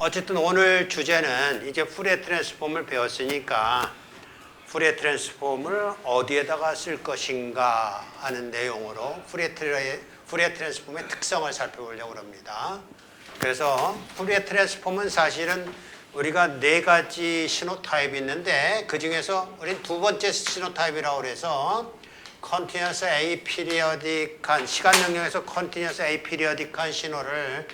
어쨌든 오늘 주제는 이제 푸리에 트랜스폼을 배웠으니까 푸리에 트랜스폼을 어디에다가 쓸 것인가 하는 내용으로 푸리에 트랜스폼의 특성을 살펴보려고 합니다. 그래서 푸리에 트랜스폼은 사실은 우리가 네 가지 신호 타입이 있는데 그 중에서 우린 두 번째 신호 타입이라고 그래서 컨티뉴어스 에이피리어딕한 시간 영역에서 컨티뉴어스 에이피리어딕한 신호를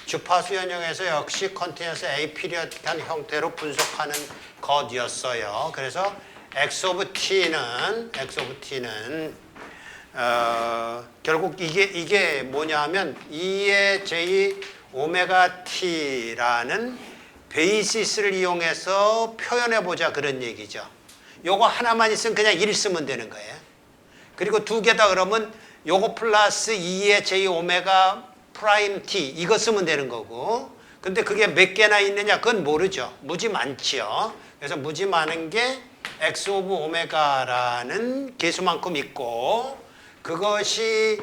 주파수 연영에서 역시 컨티뉴어스 에이피리어딕한 형태로 분석하는 것이었어요. 그래서 x of t는 결국 이게 뭐냐 하면 2의 j 오메가 t라는 베이시스를 이용해서 표현해 보자 그런 얘기죠. 요거 하나만 있으면 그냥 1 쓰면 되는 거예요. 그리고 두 개다 그러면 요거 플러스 2의 j 오메가 프라임 t 이거 쓰면 되는 거고, 근데 그게 몇 개나 있느냐 그건 모르죠. 무지 많지요. 그래서 무지 많은 게 x 오브 오메가라는 개수만큼 있고, 그것이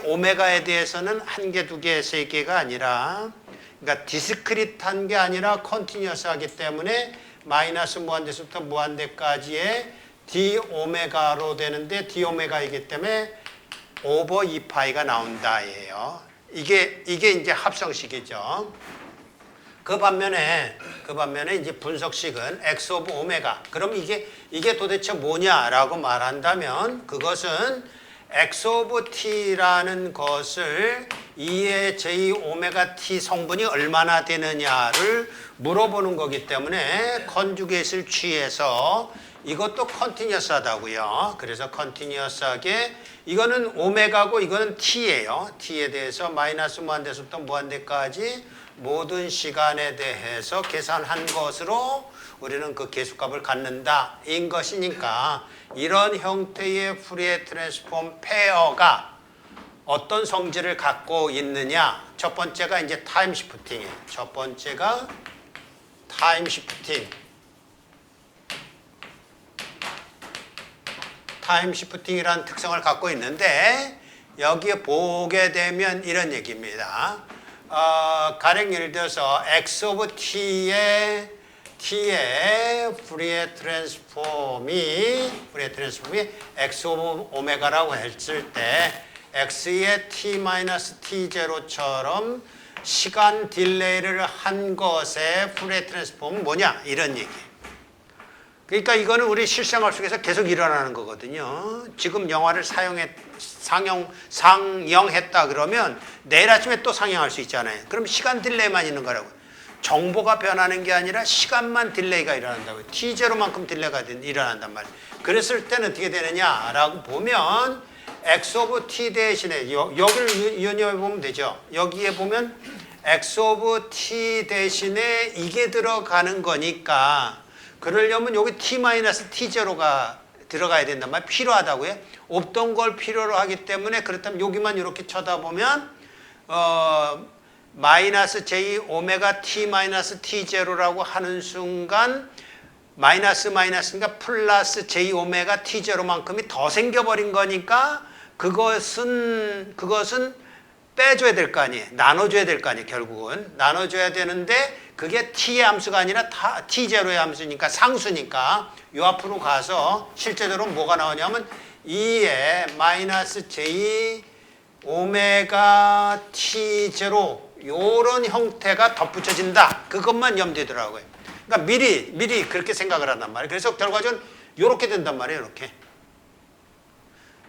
오메가에 대해서는 한 개, 두 개, 세 개가 아니라, 그러니까 디스크릿한 게 아니라 컨티뉴어스하기 때문에 마이너스 무한대에서부터 무한대까지의 d 오메가로 되는데 d 오메가이기 때문에 오버 2파이가 나온다예요. 이게 이제 합성식이죠. 그 반면에 이제 분석식은 x 오브 오메가. 그럼 이게 도대체 뭐냐라고 말한다면 그것은 x 오브 t라는 것을 2의 j 오메가 t 성분이 얼마나 되느냐를 물어보는 거기 때문에 컨주게이트를 취해서 이것도 컨티뉴어스하다고요. 그래서 컨티뉴어스하게 이거는 오메가고 이거는 t예요. t에 대해서 마이너스 무한대에서부터 무한대까지 모든 시간에 대해서 계산한 것으로 우리는 그 개수값을 갖는다 인 것이니까, 이런 형태의 푸리에 트랜스폼 페어가 어떤 성질을 갖고 있느냐. 첫 번째가 이제 타임 시프팅이에요. 첫 번째가 타임 시프팅. 타임 시프팅이라는 특성을 갖고 있는데, 여기에 보게 되면 이런 얘기입니다. 가령 예를 들어서 x 오브 t의 푸리에 트랜스폼이 x 오브 오메가라고 했을 때 x의 t-t0처럼 시간 딜레이를 한 것의 푸리에 트랜스폼은 뭐냐 이런 얘기. 그러니까 이거는 우리 실생활 속에서 계속 일어나는 거거든요. 지금 영화를 상영했다 그러면 내일 아침에 또 상영할 수 있잖아요. 그럼 시간 딜레이만 있는 거라고요. 정보가 변하는 게 아니라 시간만 딜레이가 일어난다고요. t0만큼 딜레이가 일어난단 말이에요. 그랬을 때는 어떻게 되느냐라고 보면 x 오브 t 대신에 여기를 연역해 보면 되죠. 여기에 보면 x 오브 t 대신에 이게 들어가는 거니까, 그러려면 여기 t-t0가 들어가야 된단 말이에요. 필요하다고요. 없던 걸 필요로 하기 때문에, 그렇다면 여기만 이렇게 쳐다보면 마이너스 j 오메가 t-t0라고 하는 순간 마이너스니까 플러스 j 오메가 t0만큼이 더 생겨버린 거니까 그것은 빼줘야 될 거 아니에요. 나눠줘야 될 거 아니에요. 결국은 나눠줘야 되는데 그게 t의 함수가 아니라 t0의 함수니까 상수니까 요 앞으로 가서 실제적으로 뭐가 나오냐면 2의 마이너스 j 오메가 t0 요런 형태가 덧붙여진다. 그것만 염두에두라고요. 그러니까 미리 그렇게 생각을 한단 말이에요. 그래서 결과적으로 요렇게 된단 말이에요. 이렇게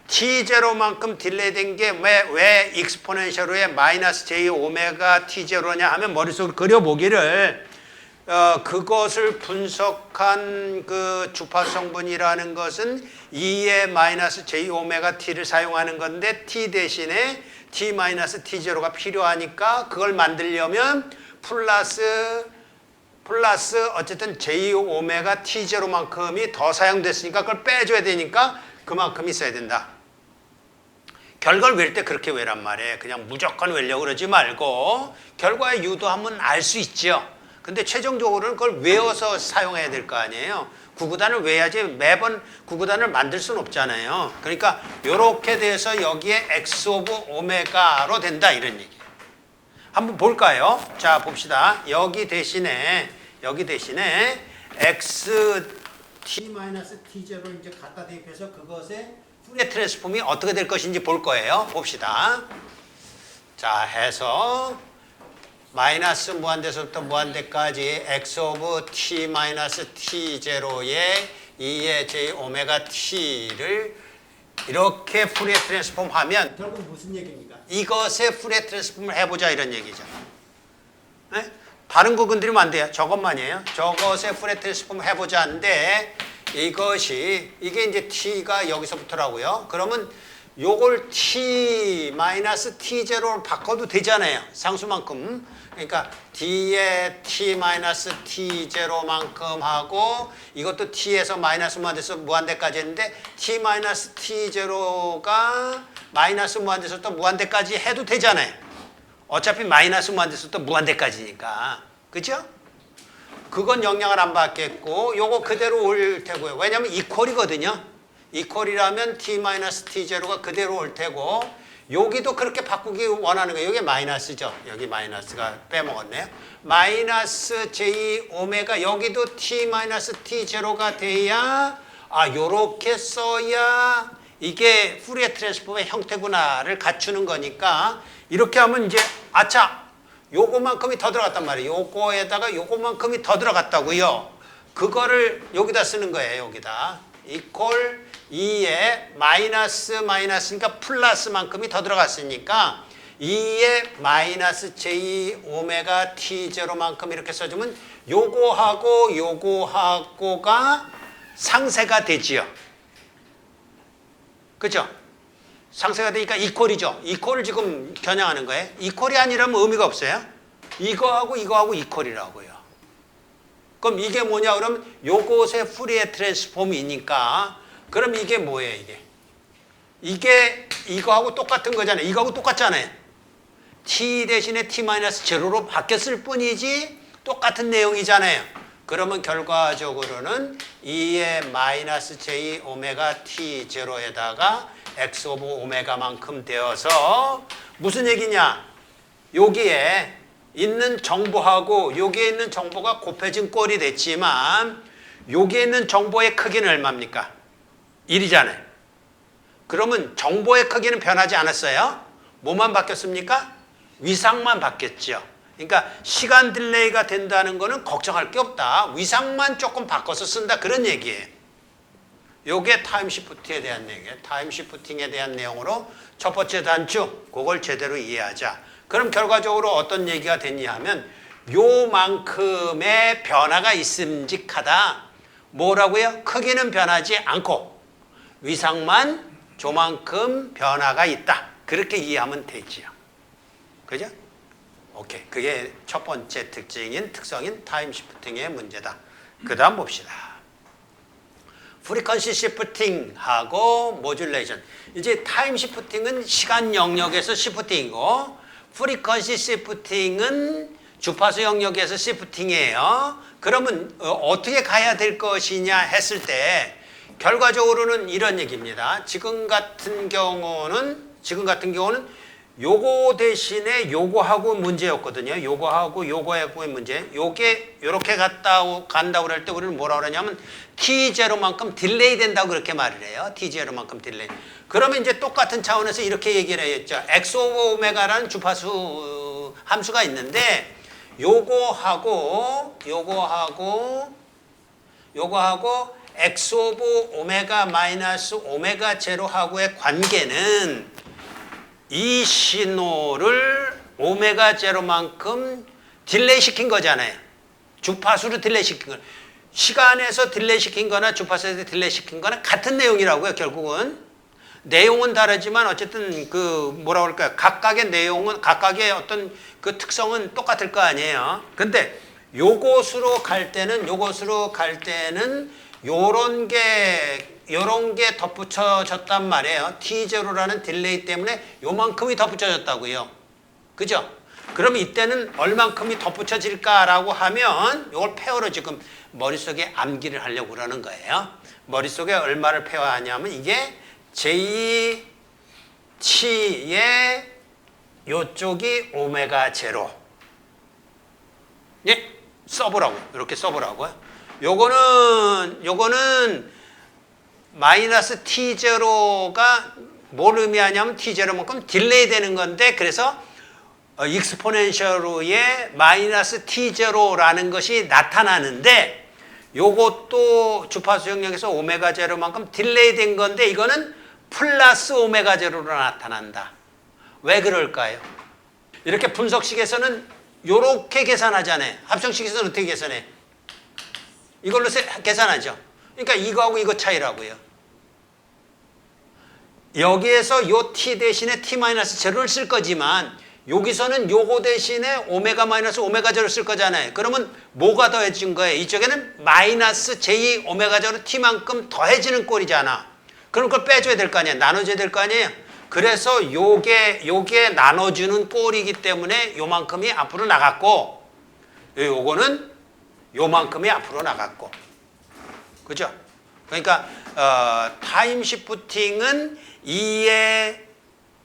t0만큼 딜레이된 게 왜 익스포넨셜의 마이너스 j 오메가 t0냐 하면 머릿속으로 그려보기를, 그것을 분석한 그 주파수 성분이라는 것은 2의 마이너스 j 오메가 t를 사용하는 건데 t 대신에 t 마이너스 t0가 필요하니까 그걸 만들려면 플러스 어쨌든 j 오메가 t0만큼이 더 사용됐으니까 그걸 빼줘야 되니까 그만큼 있어야 된다. 결과를 외울 때 그렇게 외란 말이에요. 그냥 무조건 외려고 그러지 말고 결과의 유도하면 알 수 있죠. 근데 최종적으로는 그걸 외워서 사용해야 될 거 아니에요. 구구단을 외워야지 매번 구구단을 만들 수는 없잖아요. 그러니까 이렇게 돼서 여기에 x 오브 오메가로 된다 이런 얘기예요. 한번 볼까요? 자, 봅시다. 여기 대신에 x t-t0를 이제 갖다 대입해서 그것의 푸리에 트랜스폼이 어떻게 될 것인지 볼 거예요. 봅시다. 자, 해서 마이너스 무한대에서부터 무한대까지 x 오브 t-t0의 2의 j 오메가 t를 이렇게 푸리에 트랜스폼 하면 결국 무슨 얘기입니까? 이것의 푸리에 트랜스폼을 해보자 이런 얘기죠. 네? 다른 거 건드리면 안 돼요. 저것만이에요. 저것의 푸리에 트랜스폼을 해보자 하는데 이게 이제 t가 여기서부터라고요. 그러면 요걸 t-t0로 바꿔도 되잖아요. 상수만큼. 그러니까 d의 t-t0만큼 하고 이것도 t에서 마이너스 무한대에서 무한대까지 했는데 t-t0가 마이너스 무한대에서 또 무한대까지 해도 되잖아요. 어차피 마이너스 무한대에서 또 무한대까지니까. 그죠? 그건 영향을 안 받겠고 요거 그대로 올 테고요. 왜냐면 이퀄이거든요. 이퀄이라면 t-t0가 그대로 올 테고 여기도 그렇게 바꾸기 원하는 거예요. 여기 마이너스죠. 여기 마이너스가 빼먹었네요. 마이너스 j 오메가 여기도 t-t0가 돼야 요렇게 써야 이게 푸리에 트랜스폼의 형태구나를 갖추는 거니까 이렇게 하면 이제 요거만큼이 더 들어갔단 말이에요. 요거에다가 요거만큼이 더 들어갔다고요. 그거를 여기다 쓰는 거예요. 여기다. 이퀄 2에 마이너스니까 플러스만큼이 더 들어갔으니까 2에 마이너스 j 오메가 t0만큼 이렇게 써주면 요거하고가 상세가 되지요. 그죠? 상세가 되니까 이퀄이죠. 이퀄을 지금 겨냥하는 거예요. 이퀄이 아니라면 의미가 없어요. 이거하고 이퀄이라고요. 그럼 이게 뭐냐 그러면 요것의 푸리에 트랜스폼이니까 그럼 이게 뭐예요 이게 이거하고 똑같은 거잖아요. 이거하고 똑같잖아요. t 대신에 t-0로 바뀌었을 뿐이지 똑같은 내용이잖아요. 그러면 결과적으로는 2의 마이너스 j 오메가 t0에다가 x 오브 오메가만큼 되어서 무슨 얘기냐? 여기에 있는 정보하고 여기에 있는 정보가 곱해진 꼴이 됐지만 여기에 있는 정보의 크기는 얼마입니까? 1이잖아요. 그러면 정보의 크기는 변하지 않았어요. 뭐만 바뀌었습니까? 위상만 바뀌었죠. 그러니까 시간 딜레이가 된다는 거는 걱정할 게 없다. 위상만 조금 바꿔서 쓴다 그런 얘기예요. 요게 타임 시프트에 대한 얘기예요. 타임 시프팅에 대한 내용으로 첫 번째 단추 그걸 제대로 이해하자. 그럼 결과적으로 어떤 얘기가 됐냐 하면 요만큼의 변화가 있음직하다. 뭐라고요? 크기는 변하지 않고 위상만 조만큼 변화가 있다. 그렇게 이해하면 되지요. 그죠? 오케이. 그게 첫 번째 특성인 타임 시프팅의 문제다. 그 다음 봅시다. 프리퀀시 시프팅하고 모듈레이션. 이제 타임 시프팅은 시간 영역에서 시프팅이고 프리퀀시 시프팅은 주파수 영역에서 시프팅이에요. 그러면 어떻게 가야 될 것이냐 했을 때 결과적으로는 이런 얘기입니다. 지금 같은 경우는 요거 대신에 요거하고 문제였거든요. 요거하고 요거하고의 문제. 요게 요렇게 간다고 그럴 때 우리는 뭐라 그러냐면 t0만큼 딜레이 된다고 그렇게 말을 해요. t0만큼 딜레이. 그러면 이제 똑같은 차원에서 이렇게 얘기를 했죠. x 오브 오메가라는 주파수 함수가 있는데 요거하고 x 오브 오메가 마이너스 오메가 제로하고의 관계는 이 신호를 오메가 제로만큼 딜레이 시킨 거잖아요. 주파수로 딜레이 시킨 거. 시간에서 딜레이 시킨 거나 주파수에서 딜레이 시킨 거나 같은 내용이라고요. 결국은 내용은 다르지만 어쨌든 뭐라 그럴까요? 각각의 내용은 각각의 어떤 그 특성은 똑같을 거 아니에요. 근데 요것으로 갈 때는 요런 게 덧붙여졌단 말이에요. T0라는 딜레이 때문에 요만큼이 덧붙여졌다고요. 그죠? 그럼 이때는 얼만큼이 덧붙여질까라고 하면 요걸 페어로 지금 머릿속에 암기를 하려고 그러는 거예요. 머릿속에 얼마를 페어하냐면 이게 J, T의 요쪽이 오메가 제로. 예? 써보라고. 이렇게 써보라고요. 요거는 마이너스 t0가 뭘 의미하냐면 t0만큼 딜레이 되는 건데, 그래서 익스포넨셜 후에 마이너스 t0라는 것이 나타나는데, 요것도 주파수 영역에서 오메가 제로만큼 딜레이 된 건데, 이거는 플러스 오메가 제로로 나타난다. 왜 그럴까요? 이렇게 분석식에서는 요렇게 계산하잖아요. 합성식에서는 어떻게 계산해? 이걸로 계산하죠. 그러니까 이거하고 이거 차이라고요. 여기에서 요 t 대신에 t-제로를 쓸 거지만, 여기서는 요거 대신에 오메가 마이너스 오메가 제로 쓸 거잖아요. 그러면 뭐가 더해진 거예요? 이쪽에는 마이너스 j 오메가 제로 t만큼 더해지는 꼴이잖아. 그럼 그걸 빼줘야 될 거 아니에요. 나눠줘야 될 거 아니에요. 그래서 요게 나눠주는 꼴이기 때문에 요만큼이 앞으로 나갔고, 요거는 요만큼이 앞으로 나갔고. 그죠? 그러니까 타임 시프팅은 2의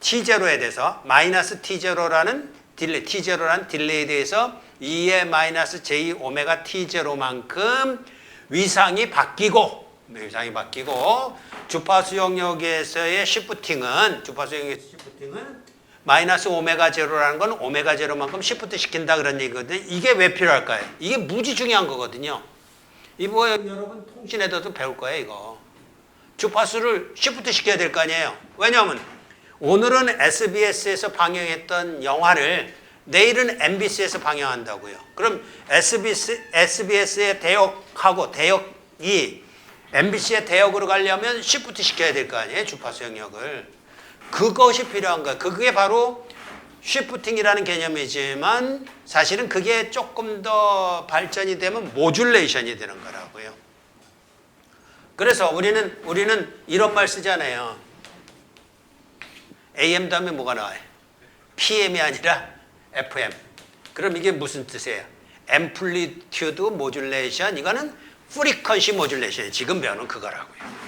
t0에 대해서 마이너스 t0라는 딜레이에 대해서 2의 마이너스 j 오메가 t0만큼 위상이 바뀌고 주파수 영역에서의 시프팅은 마이너스 오메가 제로라는 건 오메가 제로만큼 시프트 시킨다 그런 얘기거든요. 이게 왜 필요할까요? 이게 무지 중요한 거거든요. 이거 여러분 통신에서도 배울 거예요. 이거 주파수를 시프트 시켜야 될 거 아니에요. 왜냐하면 오늘은 SBS에서 방영했던 영화를 내일은 MBC에서 방영한다고요. 그럼 SBS의 대역이 MBC의 대역으로 가려면 시프트 시켜야 될 거 아니에요. 주파수 영역을. 그것이 필요한 거예요. 그게 바로 시프팅이라는 개념이지만 사실은 그게 조금 더 발전이 되면 모듈레이션이 되는 거라고요. 그래서 우리는 이런 말 쓰잖아요. AM 다음에 뭐가 나와요? PM이 아니라 FM. 그럼 이게 무슨 뜻이에요? 앰플리튜드 모듈레이션. 이거는 프리퀀시 모듈레이션. 지금 배우는 그거라고요.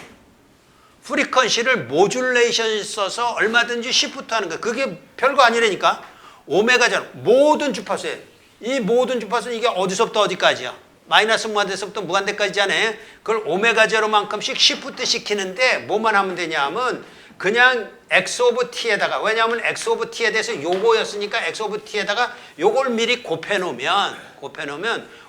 프리퀀시를 모듈레이션 써서 얼마든지 시프트하는 거예요. 그게 별거 아니라니까. 오메가 제로 모든 주파수예요. 이 모든 주파수는 이게 어디서부터 어디까지야? 마이너스 무한대에서부터 무한대까지잖아요. 그걸 오메가 제로만큼씩 시프트 시키는데 뭐만 하면 되냐 하면 그냥 x 오브 t에다가, 왜냐하면 x 오브 t에 대해서 요거였으니까 x 오브 t에다가 요걸 미리 곱해놓으면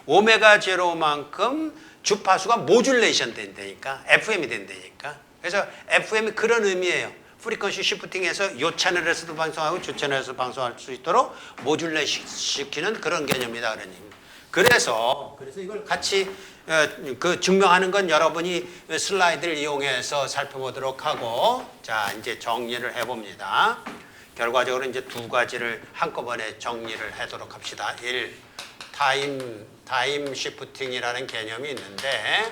오메가 제로만큼 주파수가 모듈레이션 된다니까. FM이 된다니까. 그래서 FM이 그런 의미예요. 프리퀀시 시프팅에서 요 채널에서도 방송하고 저 채널에서 방송할 수 있도록 모듈레이션 시키는 그런 개념이다. 그런 얘기입니다. 그래서 이걸 같이 증명하는 건 여러분이 슬라이드를 이용해서 살펴보도록 하고, 자, 이제 정리를 해봅니다. 결과적으로 이제 두 가지를 한꺼번에 정리를 하도록 합시다. 1. 타임 시프팅이라는 개념이 있는데,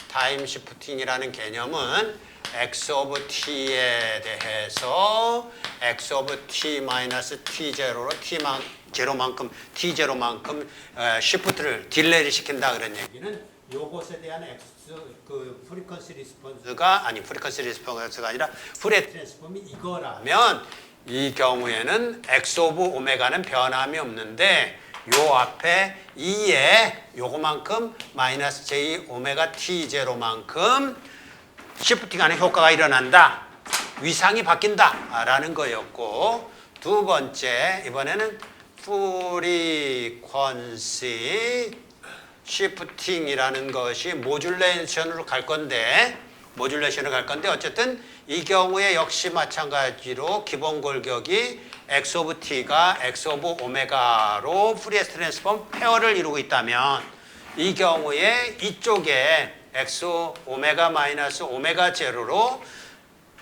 타임 시프팅이라는 개념은 x 오브 t에 대해서 x 오브 t 마이너스 t0로 t0만큼 시프트를 딜레이를 시킨다 그런 얘기는 요것에 대한 프리퀀시 리스폰스가 아니라 프레 트랜스폼이 이거라면 이 경우에는 x 오브 오메가는 변함이 없는데 요 앞에 2에 요거만큼 마이너스 j 오메가 t0만큼 시프팅하는 효과가 일어난다. 위상이 바뀐다 라는 거였고, 두 번째 이번에는 프리퀀시 시프팅이라는 것이 모듈레이션으로 갈 건데 어쨌든 이 경우에 역시 마찬가지로 기본 골격이 x 오브 t가 x 오브 오메가로 푸리에 트랜스폼 페어를 이루고 있다면 이 경우에 이쪽에 x 오메가 마이너스 오메가 제로로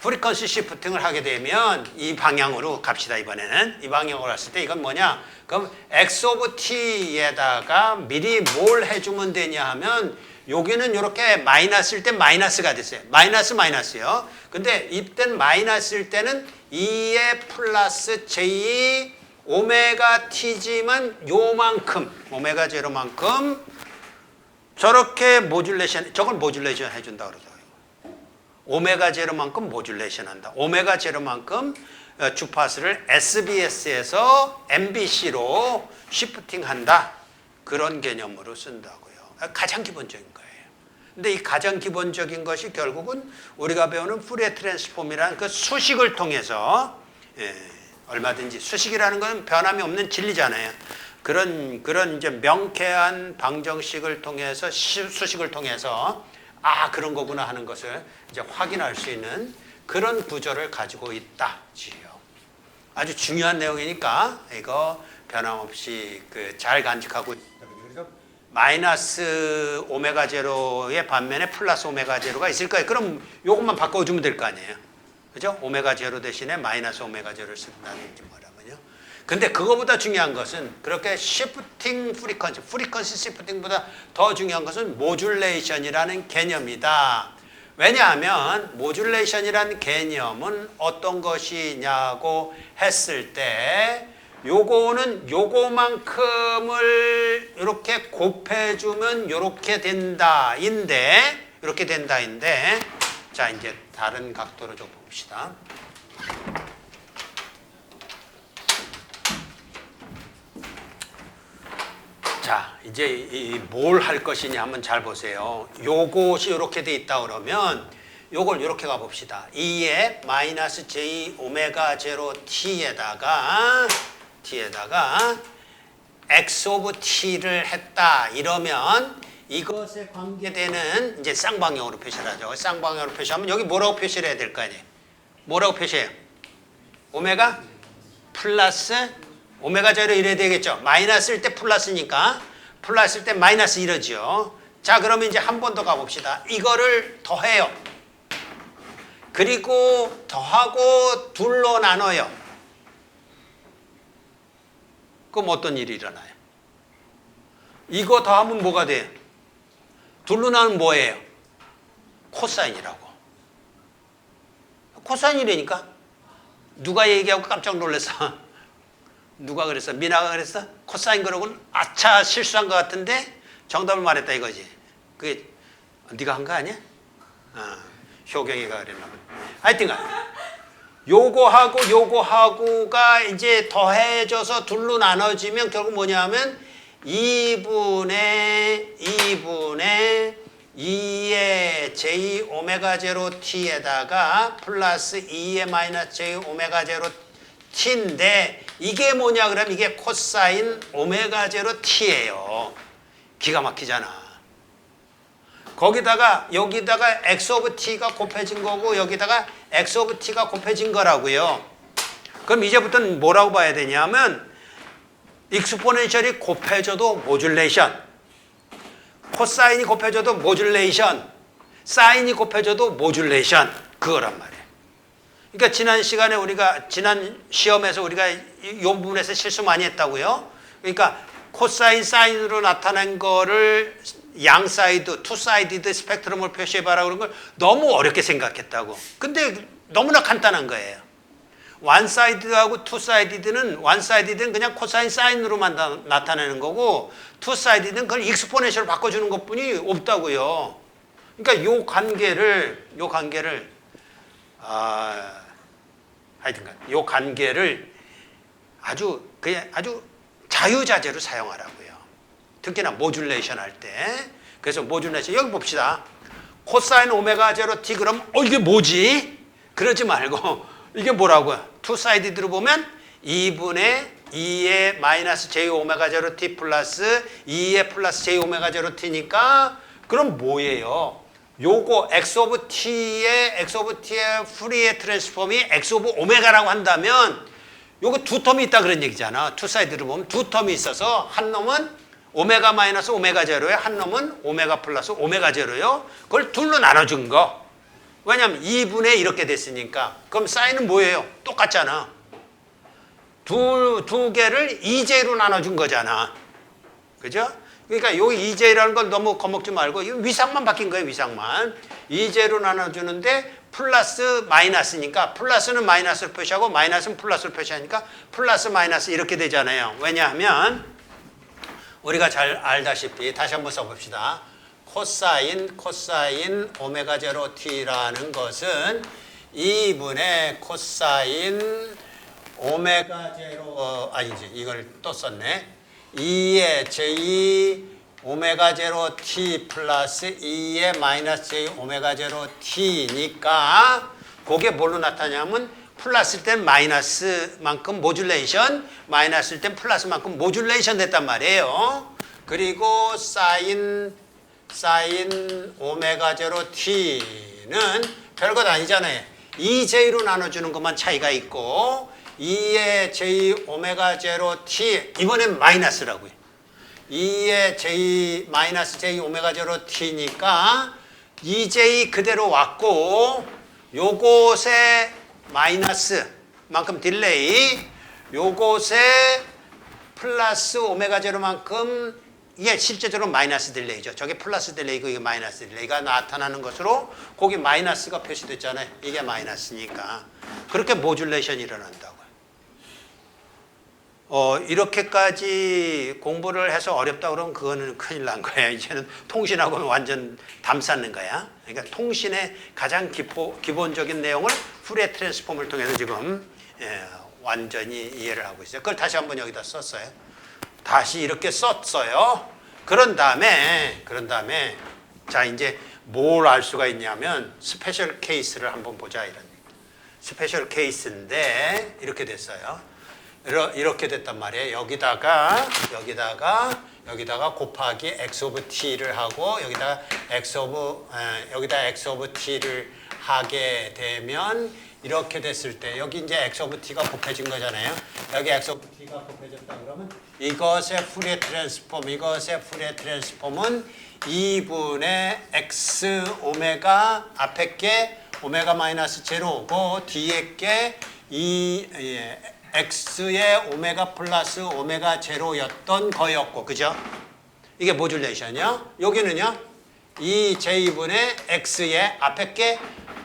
프리퀀시 시프팅을 하게 되면 이 방향으로 갑시다. 이번에는 이 방향으로 갔을 때 이건 뭐냐? 그럼 x 오브 t에다가 미리 뭘 해주면 되냐 하면 여기는 이렇게 마이너스일 때 마이너스가 됐어요. 마이너스요. 근데 이땐 마이너스일 때는 2의 플러스 j 오메가 t지만 요만큼 오메가 제로만큼 저렇게 저걸 모듈레이션 해준다 그러죠. 오메가 제로만큼 모듈레이션 한다. 오메가 제로만큼 주파수를 SBS에서 MBC로 시프팅한다. 그런 개념으로 쓴다고요. 가장 기본적인 거예요. 근데 이 가장 기본적인 것이 결국은 우리가 배우는 푸리에 트랜스폼이라는 그 수식을 통해서 얼마든지 수식이라는 건 변함이 없는 진리잖아요. 그런 이제 명쾌한 방정식을 통해서 수식을 통해서 그런 거구나 하는 것을 이제 확인할 수 있는 그런 구조를 가지고 있다지요. 아주 중요한 내용이니까 이거 변함없이 잘 간직하고 그래서 마이너스 오메가 제로의 반면에 플러스 오메가 제로가 있을 거예요. 그럼 이것만 바꿔주면 될 거 아니에요. 그죠? 오메가 제로 대신에 마이너스 오메가 제로를 쓴다든지 뭐라면요. 근데 그거보다 중요한 것은 그렇게 시프팅 프리퀀시 시프팅보다 더 중요한 것은 모듈레이션이라는 개념이다. 왜냐하면 모듈레이션이라는 개념은 어떤 것이냐고 했을 때 요거는 요거만큼을 이렇게 곱해주면 요렇게 된다인데 자 이제 다른 각도로 좀 봅시다. 자, 이제 뭘 할 것이냐 한번 잘 보세요. 요것이 이렇게 돼 있다 그러면 요걸 이렇게 가봅시다. 2의 마이너스 j 오메가 제로 t에다가 x 오브 t를 했다 이러면 이것에 관계되는 이제 쌍방향으로 표시를 하죠. 쌍방향으로 표시하면 여기 뭐라고 표시를 해야 될 거 아니에요? 뭐라고 표시해요? 오메가 플러스 오메가 제로 이래야 되겠죠. 마이너스일 때 플러스니까 플러스일 때 마이너스 이러죠. 자, 그러면 이제 한 번 더 가봅시다. 이거를 더해요. 그리고 더하고 둘로 나눠요. 그럼 어떤 일이 일어나요? 이거 더하면 뭐가 돼요? 둘로 나누면 뭐예요? 코사인이라고. 코사인이라니까? 누가 얘기하고 깜짝 놀랐어? 누가 그랬어? 미나가 그랬어? 코사인 그러고는 아차 실수한 것 같은데 정답을 말했다 이거지. 그게 네가 한 거 아니야? 효경이가 그랬나 보네. 하여튼간 요거하고가 이제 더해져서 둘로 나눠지면 결국 뭐냐면 2분의 2의 j 오메가 제로 t에다가 플러스 2의 마이너스 j 오메가 제로 t인데 이게 뭐냐 그러면 이게 코사인 오메가 제로 t예요. 기가 막히잖아. 거기다가 여기다가 x 오브 t가 곱해진 거고 여기다가 x 오브 t가 곱해진 거라고요. 그럼 이제부터는 뭐라고 봐야 되냐면 익스포넨셜이 곱해져도 모듈레이션, 코사인이 곱해져도 모듈레이션, 사인이 곱해져도 모듈레이션 그거란 말이에요. 그러니까 지난 시험에서 우리가 이 부분에서 실수 많이 했다고요. 그러니까 코사인, 사인으로 나타낸 거를 양 사이드, 투 사이디드 스펙트럼을 표시해봐라 그런 걸 너무 어렵게 생각했다고. 근데 너무나 간단한 거예요. 원 사이드하고 투 사이디드는 그냥 코사인, 사인으로만 나타내는 거고 투 사이디드는 그걸 익스포넨셜로 바꿔주는 것뿐이 없다고요. 그러니까 요 관계를 하여튼간 요 관계를 아주 자유자재로 사용하라고요. 특히나 모듈레이션 할 때. 그래서 모듈레이션 여기 봅시다. 코사인 오메가 제로 t 그럼 이게 뭐지? 그러지 말고 이게 뭐라고요? 투 사이드로 보면 2분의 2의 마이너스 j 오메가 제로 t 플러스 2의 플러스 j 오메가 제로 t니까 그럼 뭐예요? 요거 x 오브 t의 푸리에 트랜스폼이 x 오브 오메가라고 한다면 요거 두 텀이 있다 그런 얘기잖아. 투 사이드로 보면 두 텀이 있어서 한 놈은 오메가 마이너스 오메가 제로에 한 놈은 오메가 플러스 오메가 제로요. 그걸 둘로 나눠준 거. 왜냐면 2분의 이렇게 됐으니까. 그럼 사인은 뭐예요? 똑같잖아. 두 개를 2제로 나눠준 거잖아. 그죠? 그러니까 요 2제라는 걸 너무 겁먹지 말고 위상만 바뀐 거예요. 위상만. 2제로 나눠주는데 플러스 마이너스니까 플러스는 마이너스를 표시하고 마이너스는 플러스를 표시하니까 플러스 마이너스 이렇게 되잖아요. 왜냐하면 우리가 잘 알다시피 다시 한번 써봅시다. 코사인 오메가 제로 t라는 것은 2분의 코사인 오메가 제로 아니지 이걸 또 썼네. 2의 j 오메가 제로 t 플러스 2의 마이너스 j 오메가 제로 t니까 그게 뭘로 나타나냐면 플러스일 땐 마이너스만큼 모듈레이션, 마이너스일 땐 플러스만큼 모듈레이션 됐단 말이에요. 그리고 사인 오메가 제로 t는 별것 아니잖아요. 2j로 나눠주는 것만 차이가 있고 2의 j 오메가 제로 t 이번엔 마이너스라고요. 2의 j 마이너스 j 오메가 제로 t니까 2j 그대로 왔고 요곳에 마이너스만큼 딜레이 요곳에 플러스 오메가 제로만큼 이게 실제적으로 마이너스 딜레이죠. 저게 플러스 딜레이고 이게 마이너스 딜레이가 나타나는 것으로 거기 마이너스가 표시됐잖아요. 이게 마이너스니까 그렇게 모듈레이션이 일어난다고요. 이렇게까지 공부를 해서 어렵다 그러면 그거는 큰일 난 거야. 이제는 통신하고는 완전 담쌓는 거야. 그러니까 통신의 가장 기본적인 내용을 푸리에 트랜스폼을 통해서 지금 완전히 이해를 하고 있어요. 그걸 다시 한번 여기다 썼어요. 다시 이렇게 썼어요. 그런 다음에 자 이제 뭘 알 수가 있냐면 스페셜 케이스를 한번 보자 이런 얘기. 스페셜 케이스인데 이렇게 됐어요. 이렇게 됐단 말이에요. 여기다가 곱하기 x 오브 t를 하고 여기다 x 오브 t를 하게 되면 이렇게 됐을 때 여기 이제 x 오브 t가 곱해진 거잖아요. 여기 x 오브 t가 곱해졌다 그러면 이것의 푸리에 트랜스폼은 2분의 x 오메가 앞에 게 오메가 마이너스 제로고 뒤에 게 x의 오메가 플러스 오메가 제로였던 거였고 그죠? 이게 모듈레이션이요. 여기는요. 이 j분의 x의 앞에 게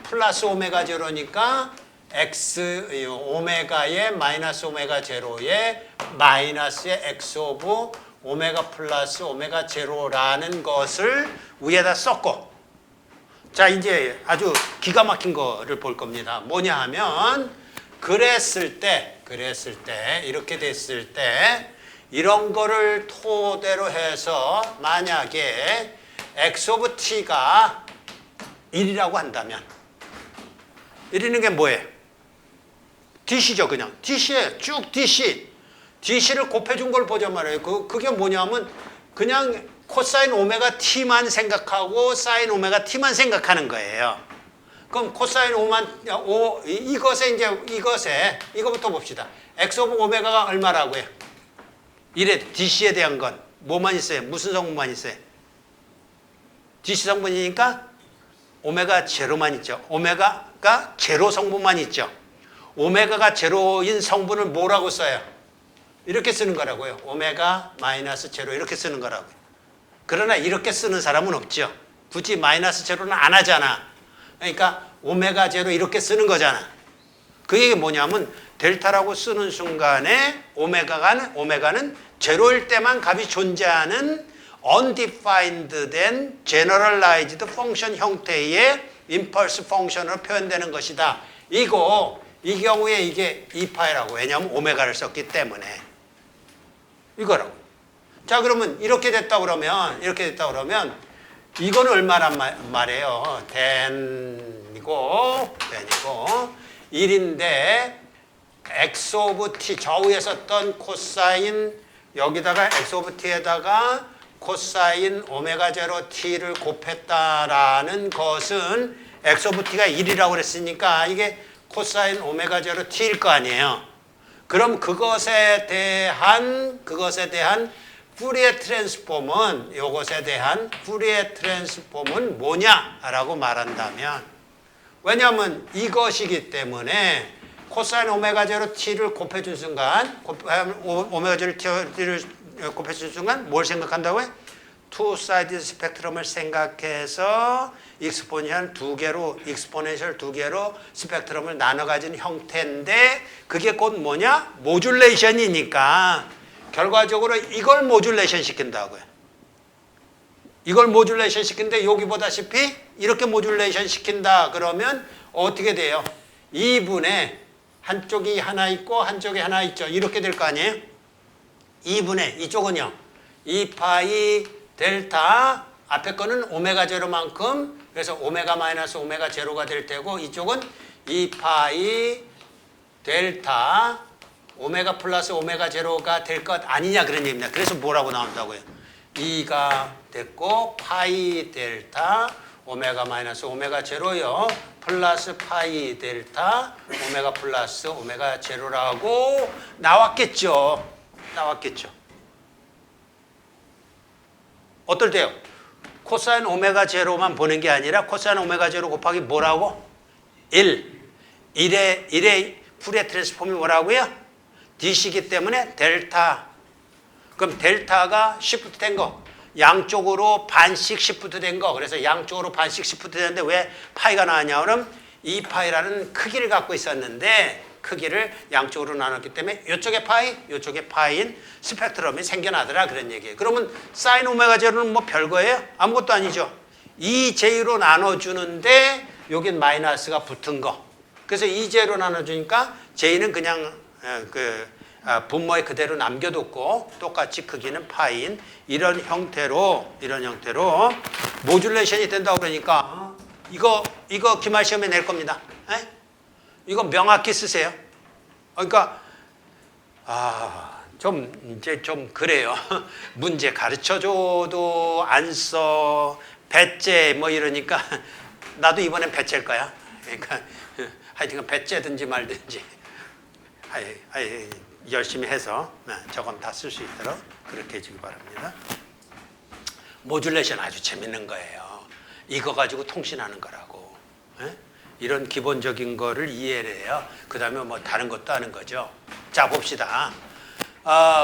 플러스 오메가 제로니까 x 오메가의 마이너스 오메가 제로의 마이너스의 x 오브 오메가 플러스 오메가 제로라는 것을 위에다 썼고 자 이제 아주 기가 막힌 거를 볼 겁니다. 뭐냐 하면 그랬을 때 이렇게 됐을 때 이런 거를 토대로 해서 만약에 x 오브 t가 1이라고 한다면 1이는 게 뭐예요? DC죠 그냥 DC에 쭉 DC를 곱해준 걸 보자 말이에요. 그게 뭐냐면 그냥 코사인 오메가 t만 생각하고 사인 오메가 t만 생각하는 거예요. 그럼 코사인 이거부터 봅시다. x 오브 오메가가 얼마라고요? 이래 DC에 대한 건 뭐만 있어요? 무슨 성분만 있어요? DC 성분이니까 오메가 제로만 있죠. 오메가가 제로 성분만 있죠. 오메가가 제로인 성분을 뭐라고 써요? 이렇게 쓰는 거라고요. 오메가 마이너스 제로 이렇게 쓰는 거라고요. 그러나 이렇게 쓰는 사람은 없죠. 굳이 마이너스 제로는 안 하잖아. 그러니까 오메가 제로 이렇게 쓰는 거잖아. 그 얘기 뭐냐면 델타라고 쓰는 순간에 오메가는 제로일 때만 값이 존재하는 undefined 된 generalized function 형태의 impulse function으로 표현되는 것이다. 이 경우에 이게 2파이라고. 왜냐하면 오메가를 썼기 때문에. 이거라고. 자 그러면 이렇게 됐다 그러면 이거는 얼마란 말이에요? den이고 1인데 x 오브 t 저 위에 썼던 코사인 여기다가 x 오브 t에다가 코사인 오메가 제로 t를 곱했다라는 것은 x 오브 t가 1이라고 그랬으니까 이게 코사인 오메가 제로 t일 거 아니에요. 그럼 그것에 대한 푸리에 트랜스폼은 요것에 대한 푸리에 트랜스폼은 뭐냐라고 말한다면 왜냐하면 이것이기 때문에 코사인 오메가 제로 t를 곱해준 순간 오메가 제로 t를 곱해준 순간 뭘 생각한다고요? 투 사이드 스펙트럼을 생각해서 익스포넨셜 두 개로 스펙트럼을 나눠 가진 형태인데 그게 곧 뭐냐? 모듈레이션이니까 결과적으로 이걸 모듈레이션 시킨다고요. 이걸 모듈레이션 시킨데 여기 보다시피 이렇게 모듈레이션 시킨다 그러면 어떻게 돼요? 2분의 한쪽이 하나 있고 한쪽이 하나 있죠. 이렇게 될 거 아니에요? 2분의 이쪽은요. 2파이 델타 앞에 거는 오메가 제로만큼 그래서 오메가 마이너스 오메가 제로가 될 테고 이쪽은 2파이 델타 오메가 플러스 오메가 제로가 될 것 아니냐 그런 얘기입니다. 그래서 뭐라고 나온다고요? 2가 됐고 파이 델타 오메가 마이너스 오메가 제로요. 플러스 파이 델타 오메가 플러스 오메가 제로라고 나왔겠죠. 나왔겠죠. 어떨 때요? 코사인 오메가 제로만 보는 게 아니라 코사인 오메가 제로 곱하기 뭐라고? 1. 1의 푸리에 트랜스폼이 뭐라고요? dc이기 때문에 델타. 그럼 델타가 시프트 된 거. 양쪽으로 반씩 시프트 된 거. 그래서 양쪽으로 반씩 시프트 되는데 왜 파이가 나왔냐? 그럼 2파이라는 크기를 갖고 있었는데 크기를 양쪽으로 나눴기 때문에 이쪽에 파이, 이쪽에 파이인 스펙트럼이 생겨나더라 그런 얘기예요. 그러면 사인 오메가 제로는 뭐 별거예요? 아무것도 아니죠. 2제로 나눠주는데 여긴 마이너스가 붙은 거. 그래서 2제로 나눠주니까 J는 그냥 분모에 그대로 남겨뒀고 똑같이 크기는 파인 이런 형태로 모듈레이션이 된다고 그러니까 이거 기말 시험에 낼 겁니다. 에? 이거 명확히 쓰세요. 그러니까 이제 좀 그래요. 문제 가르쳐줘도 안 써. 배째 뭐 이러니까 나도 이번엔 배째일 거야. 그러니까 하여튼 배째든지 말든지 열심히 해서 저건 다 쓸 수 있도록 그렇게 해주기 바랍니다. 모듈레이션 아주 재밌는 거예요. 이거 가지고 통신하는 거라고. 에? 이런 기본적인 거를 이해를 해요. 그 다음에 뭐 다른 것도 하는 거죠. 자 봅시다.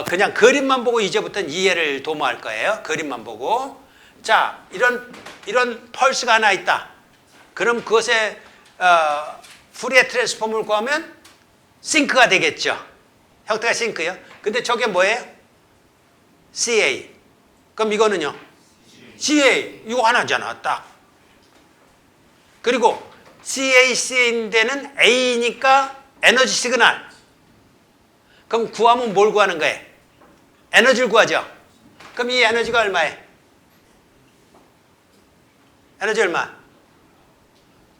그냥 그림만 보고 이제부터는 이해를 도모할 거예요. 그림만 보고. 자 이런 펄스가 하나 있다. 그럼 그것에 푸리에 트랜스폼을 구하면 싱크가 되겠죠. 형태가 싱크요. 근데 저게 뭐예요? CA. 그럼 이거는요? CA. 이거 하나잖아. 딱. 그리고 CAC인데는 A니까 에너지 시그널. 그럼 구하면 뭘 구하는 거예요? 에너지를 구하죠. 그럼 이 에너지가 얼마예요? 에너지 얼마?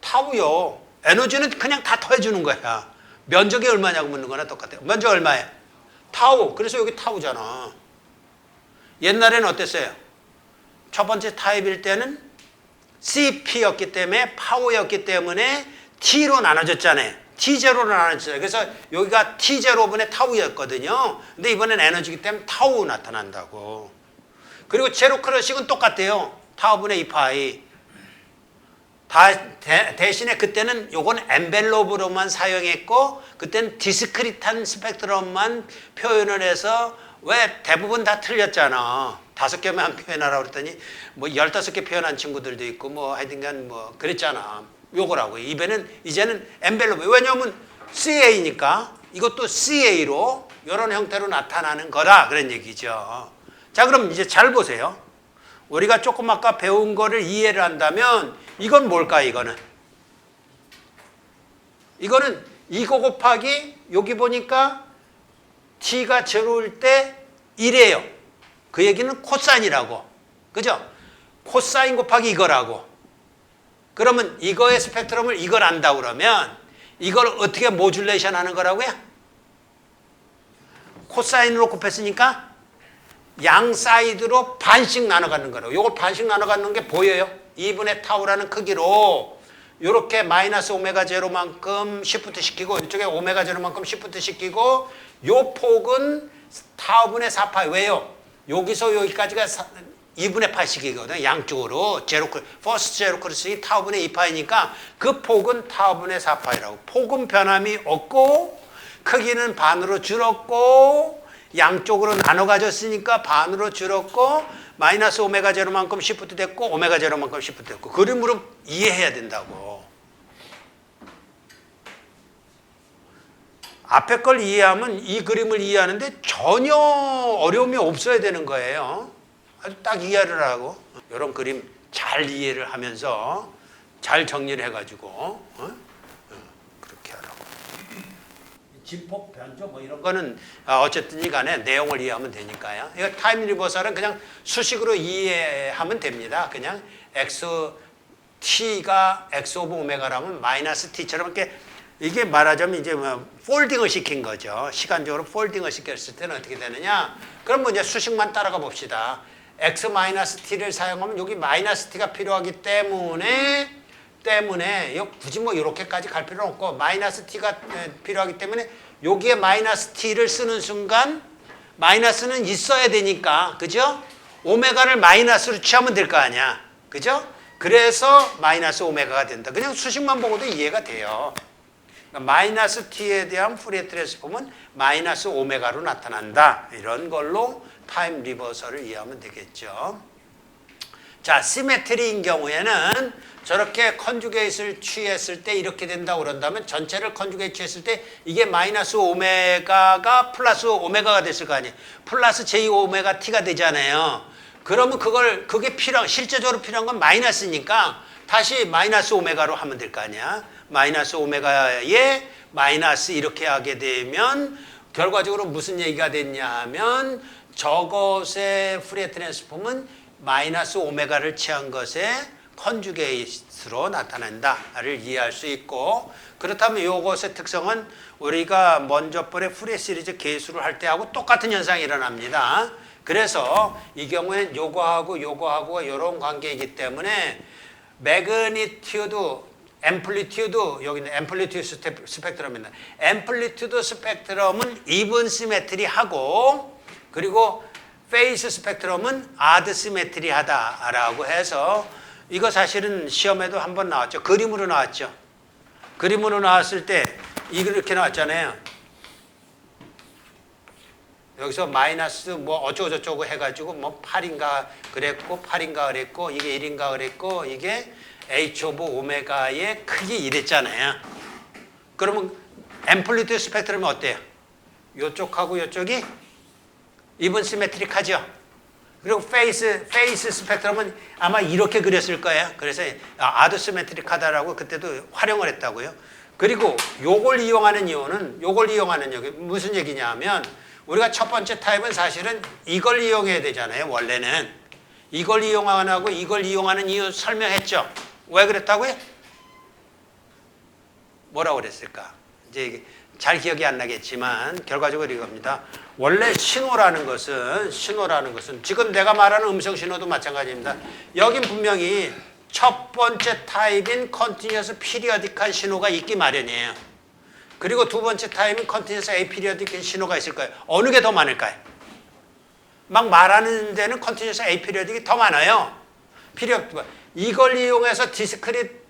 타우요. 에너지는 그냥 다 더해주는 거야. 면적이 얼마냐고 묻는 거나 똑같아요. 면적 얼마예요? 타우. 그래서 여기 타우잖아. 옛날에는 어땠어요? 첫 번째 타입일 때는 CP였기 때문에 파워였기 때문에 T로 나눠졌잖아요. T0로 나눠졌잖아요. 그래서 여기가 T0분의 타우였거든요. 근데 이번엔 에너지이기 때문에 타우 나타난다고. 그리고 제로 크러식은 똑같아요. 타우분의 2파이. 대신에 그때는 요건 엔벨롭으로만 사용했고 그때는 디스크릿한 스펙트럼만 표현을 해서 왜 대부분 다 틀렸잖아. 5개만 표현하라고 그랬더니 뭐 15개 표현한 친구들도 있고 뭐 하여튼간 뭐 그랬잖아. 요거라고. 이제는 엔벨롭. 왜냐하면 CA니까 이것도 CA로 이런 형태로 나타나는 거다. 그런 얘기죠. 자 그럼 이제 잘 보세요. 우리가 조금 아까 배운 거를 이해를 한다면 이건 뭘까 이거는? 이거는 이거 곱하기 여기 보니까 t가 제로일 때 1이에요. 그 얘기는 코사인이라고. 그죠? 코사인 곱하기 이거라고. 그러면 이거의 스펙트럼을 이걸 안다 그러면 이걸 어떻게 모듈레이션 하는 거라고요? 코사인으로 곱했으니까 양 사이드로 반씩 나눠가는 거라고. 이걸 반씩 나눠가는 게 보여요? 2분의 타우라는 크기로 이렇게 마이너스 오메가 제로만큼 시프트 시키고 이쪽에 오메가 제로만큼 시프트 시키고 요 폭은 타우분의 4파이. 왜요? 여기서 여기까지가 2분의 8씩이거든. 양쪽으로 퍼스트 제로 크로스이 타우분의 2파이니까 그 폭은 타우분의 4파이라고. 폭은 변함이 없고 크기는 반으로 줄었고 양쪽으로 나눠 가졌으니까 반으로 줄었고 마이너스 오메가 제로만큼 시프트 됐고 오메가 제로만큼 시프트 됐고 그림으로 이해해야 된다고. 앞에 걸 이해하면 이 그림을 이해하는데 전혀 어려움이 없어야 되는 거예요. 아주 딱 이해를 하고 이런 그림 잘 이해를 하면서 잘 정리를 해가지고 그렇게 하라고. 진폭 변조 뭐 이런 거는 어쨌든 간에 내용을 이해하면 되니까요. 이거 타임 리버설은 그냥 수식으로 이해하면 됩니다. 그냥 t가 x 오브 오메가라면 마이너스 t처럼 이렇게 이게 말하자면 이제 뭐 폴딩을 시킨 거죠. 시간적으로 폴딩을 시켰을 때는 어떻게 되느냐? 그럼 뭐 이제 수식만 따라가 봅시다. x 마이너스 t를 사용하면 여기 마이너스 t가 필요하기 때문에 굳이 뭐 이렇게까지 갈 필요는 없고 마이너스 t가 필요하기 때문에 여기에 마이너스 t를 쓰는 순간 마이너스는 있어야 되니까 그죠? 오메가를 마이너스로 취하면 될 거 아니야. 그죠? 그래서 마이너스 오메가가 된다. 그냥 수식만 보고도 이해가 돼요. 그러니까 마이너스 t에 대한 푸리에 트랜스폼은 마이너스 오메가로 나타난다. 이런 걸로 타임 리버설을 이해하면 되겠죠. 자, 시메트리인 경우에는 저렇게 컨주게이트를 취했을 때 이렇게 된다고 그런다면 전체를 컨주게이트 취했을 때 이게 마이너스 오메가가 플러스 오메가가 됐을 거 아니에요. 플러스 j 오메가 t가 되잖아요. 그러면 그게 실제적으로 필요한 건 마이너스니까 다시 마이너스 오메가로 하면 될 거 아니야. 마이너스 오메가에 마이너스 이렇게 하게 되면 결과적으로 무슨 얘기가 됐냐 하면 저것의 푸리에 트랜스폼은 마이너스 오메가를 취한 것에 컨주게이트로 나타난다를 이해할 수 있고 그렇다면 이것의 특성은 우리가 먼저 번에 푸리에 시리즈 계수를 할 때하고 똑같은 현상이 일어납니다. 그래서 이 경우엔 요거하고 이런 관계이기 때문에 매그니튜드, 앰플리튜드 여기는 앰플리튜드 스펙트럼입니다. 앰플리튜드 스펙트럼은 이븐 시메트리하고 그리고 페이스 스펙트럼은 아드 시메트리하다라고 해서 이거 사실은 시험에도 한번 나왔죠. 그림으로 나왔죠. 그림으로 나왔을 때 이렇게 나왔잖아요. 여기서 마이너스 뭐 어쩌고저쩌고 해가지고 뭐 8인가 그랬고 8인가 그랬고 이게 1인가 그랬고 이게 h 오브 오메가의 크기 이랬잖아요. 그러면 앰플리튜드 스펙트럼이 어때요? 요쪽하고 요쪽이 이븐 시메트릭하죠. 그리고 페이스 스펙트럼은 아마 이렇게 그렸을 거예요. 그래서 아드 시메트릭하다라고 그때도 활용을 했다고요. 그리고 요걸 이용하는 이유는 여기 무슨 얘기냐 하면 우리가 첫 번째 타입은 사실은 이걸 이용해야 되잖아요. 원래는 이걸 이용 안 하고 이걸 이용하는 이유 설명했죠. 왜 그랬다고요? 뭐라고 그랬을까? 이제 잘 기억이 안 나겠지만 결과적으로 이겁니다. 원래 신호라는 것은 지금 내가 말하는 음성 신호도 마찬가지입니다. 여긴 분명히 첫 번째 타입인 컨티뉴어스 피리어딕한 신호가 있기 마련이에요. 그리고 두 번째 타입인 컨티뉴어스 에이피리어딕한 신호가 있을 거예요. 어느 게 더 많을까요? 막 말하는 데는 컨티뉴어스 에이피리어딕이 더 많아요. 이걸 이용해서 디스크릿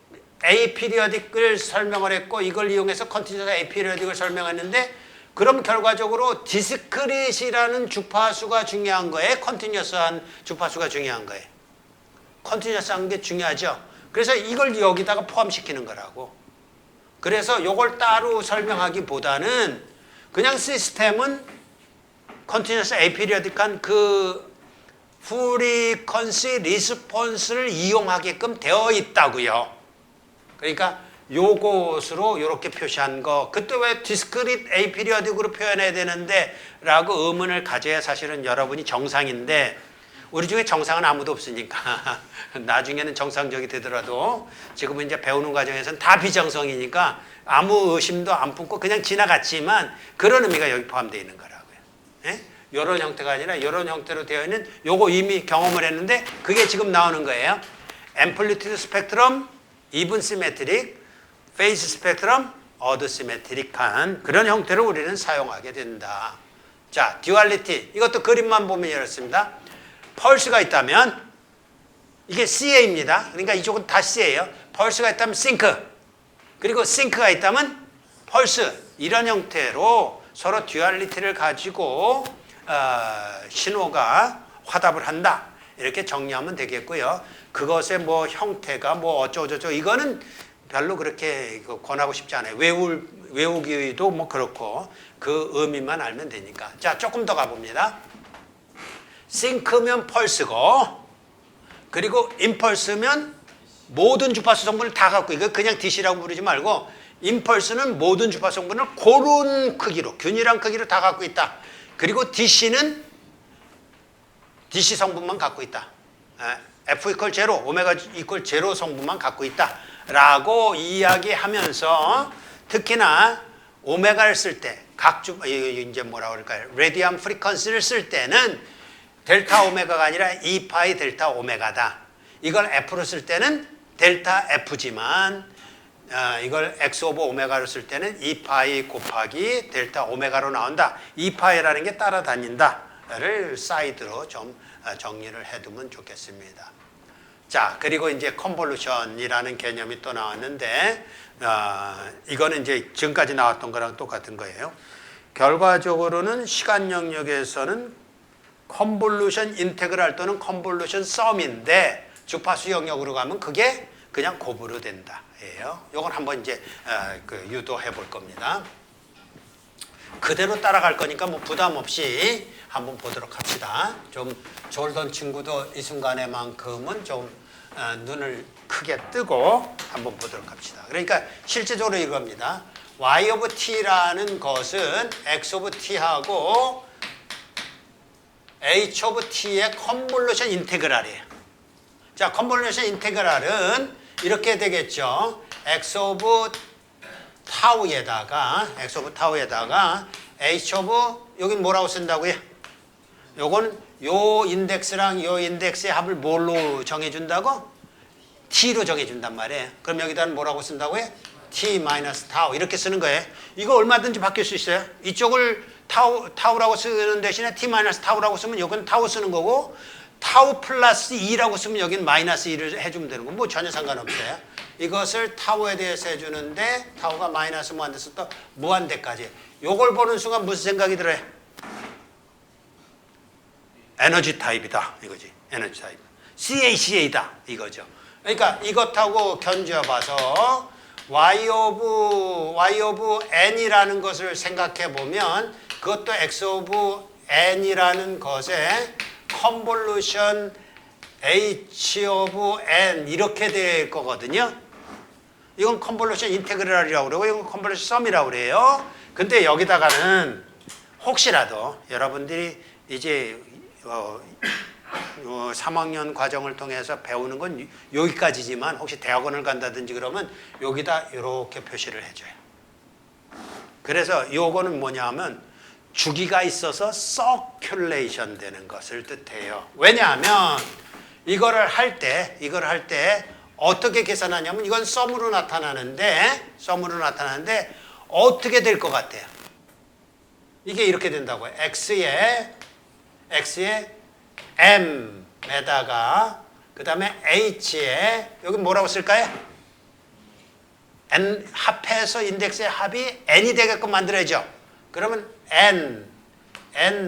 에이피리어딕을 설명을 했고 이걸 이용해서 컨티뉴어스 에이피리어딕을 설명했는데 그럼 결과적으로 디스크릿이라는 주파수가 중요한 거예요? 컨티뉴어스한 주파수가 중요한 거예요? 컨티뉴어스한 게 중요하죠. 그래서 이걸 여기다가 포함시키는 거라고. 그래서 이걸 따로 설명하기보다는 그냥 시스템은 컨티뉴어스 에이피리어딕한 그 프리퀀시 리스폰스를 이용하게끔 되어 있다고요. 그러니까 요것으로 이렇게 표시한 거. 그때 왜 디스크릿 에이피리어딕으로 표현해야 되는데 라고 의문을 가져야 사실은 여러분이 정상인데 우리 중에 정상은 아무도 없으니까 나중에는 정상적이 되더라도 지금은 이제 배우는 과정에서는 다 비정성이니까 아무 의심도 안 품고 그냥 지나갔지만 그런 의미가 여기 포함되어 있는 거라고요. 예? 이런 형태가 아니라 이런 형태로 되어 있는 요거 이미 경험을 했는데 그게 지금 나오는 거예요. 앰플리튜드 스펙트럼, 이븐 시메트릭, 페이스 스펙트럼, 어드 시메트릭한 그런 형태로 우리는 사용하게 된다. 자, 듀얼리티. 이것도 그림만 보면 이렇습니다. 펄스가 있다면 이게 CA입니다. 그러니까 이쪽은 다 C예요. 펄스가 있다면 싱크. 그리고 싱크가 있다면 펄스. 이런 형태로 서로 듀얼리티를 가지고 신호가 화답을 한다. 이렇게 정리하면 되겠고요. 그것의 뭐 형태가 뭐 어쩌고저쩌고 이거는 별로 그렇게 권하고 싶지 않아요. 외우기도 뭐 그렇고 그 의미만 알면 되니까. 자, 조금 더 가봅니다. 싱크면 펄스고 그리고 임펄스면 모든 주파수 성분을 다 갖고 이거 그냥 DC라고 부르지 말고 임펄스는 모든 주파 성분을 고른 크기로, 균일한 크기로 다 갖고 있다. 그리고 DC는 DC 성분만 갖고 있다. F 이퀄 제로, 오메가 이퀄 제로 성분만 갖고 있다. 라고 이야기하면서 특히나 오메가를 쓸 때, 이제 뭐라 그럴까요? 레디안 프리퀀시를 쓸 때는 델타 오메가가 아니라 2파이 델타 오메가다. 이걸 F로 쓸 때는 델타 F지만 이걸 X 오버 오메가로 쓸 때는 2파이 곱하기 델타 오메가로 나온다. 2파이라는 게 따라다닌다를 사이드로 좀 정리를 해두면 좋겠습니다. 자, 그리고 이제 컨볼루션이라는 개념이 또 나왔는데 이거는 이제 지금까지 나왔던 거랑 똑같은 거예요. 결과적으로는 시간 영역에서는 컨볼루션 인테그랄 또는 컨볼루션 썸인데 주파수 영역으로 가면 그게 그냥 곱으로 된다. 예요. 요건 한번 이제 유도해 볼 겁니다. 그대로 따라갈 거니까 뭐 부담 없이 한번 보도록 합시다. 좀 졸던 친구도 이 순간에만큼은 좀 눈을 크게 뜨고 한번 보도록 합시다. 그러니까 실제적으로 이겁니다. y of t라는 것은 x of t하고 h of t의 컨볼루션 인테그랄이에요. 자, 컨볼루션 인테그랄은 이렇게 되겠죠. x of 타우에다가 h of 여긴 뭐라고 쓴다고요? 요건 요 인덱스랑 요 인덱스의 합을 뭘로 정해준다고? t로 정해준단 말이에요. 그럼 여기다는 뭐라고 쓴다고요? t 마이너스 타우 이렇게 쓰는 거예요. 이거 얼마든지 바뀔 수 있어요. 이쪽을 타우라고 쓰는 대신에 t 마이너스 타우라고 쓰면 여기는 타우 쓰는 거고 타우 플러스 2라고 쓰면 여기는 마이너스 2를 해주면 되는 거. 뭐 전혀 상관없어요. 이것을 타우에 대해서 해주는데 타우가 마이너스 무한대에서 또 무한대까지. 요걸 보는 순간 무슨 생각이 들어요? 에너지 타입이다 이거지. 에너지 타입. CACA다 이거죠. 그러니까 이것하고 견주어봐서 y of n이라는 것을 생각해 보면 그것도 x of n이라는 것에 컨볼루션 h of n 이렇게 될 거거든요. 이건 컨볼루션 인테그랄이라고 그러고 이건 컨볼루션 썸이라고 그래요. 근데 여기다가는 혹시라도 여러분들이 이제 3학년 과정을 통해서 배우는 건 여기까지지만 혹시 대학원을 간다든지 그러면 여기다 이렇게 표시를 해줘요. 그래서 요거는 뭐냐 하면 주기가 있어서 서큘레이션 되는 것을 뜻해요. 왜냐하면 이거를 할 때 어떻게 계산하냐면 이건 썸으로 나타나는데 어떻게 될 것 같아요? 이게 이렇게 된다고요. x에 m에다가 그 다음에 h에 여기 뭐라고 쓸까요? n 합해서 인덱스의 합이 n이 되게끔 만들어야죠. 그러면 n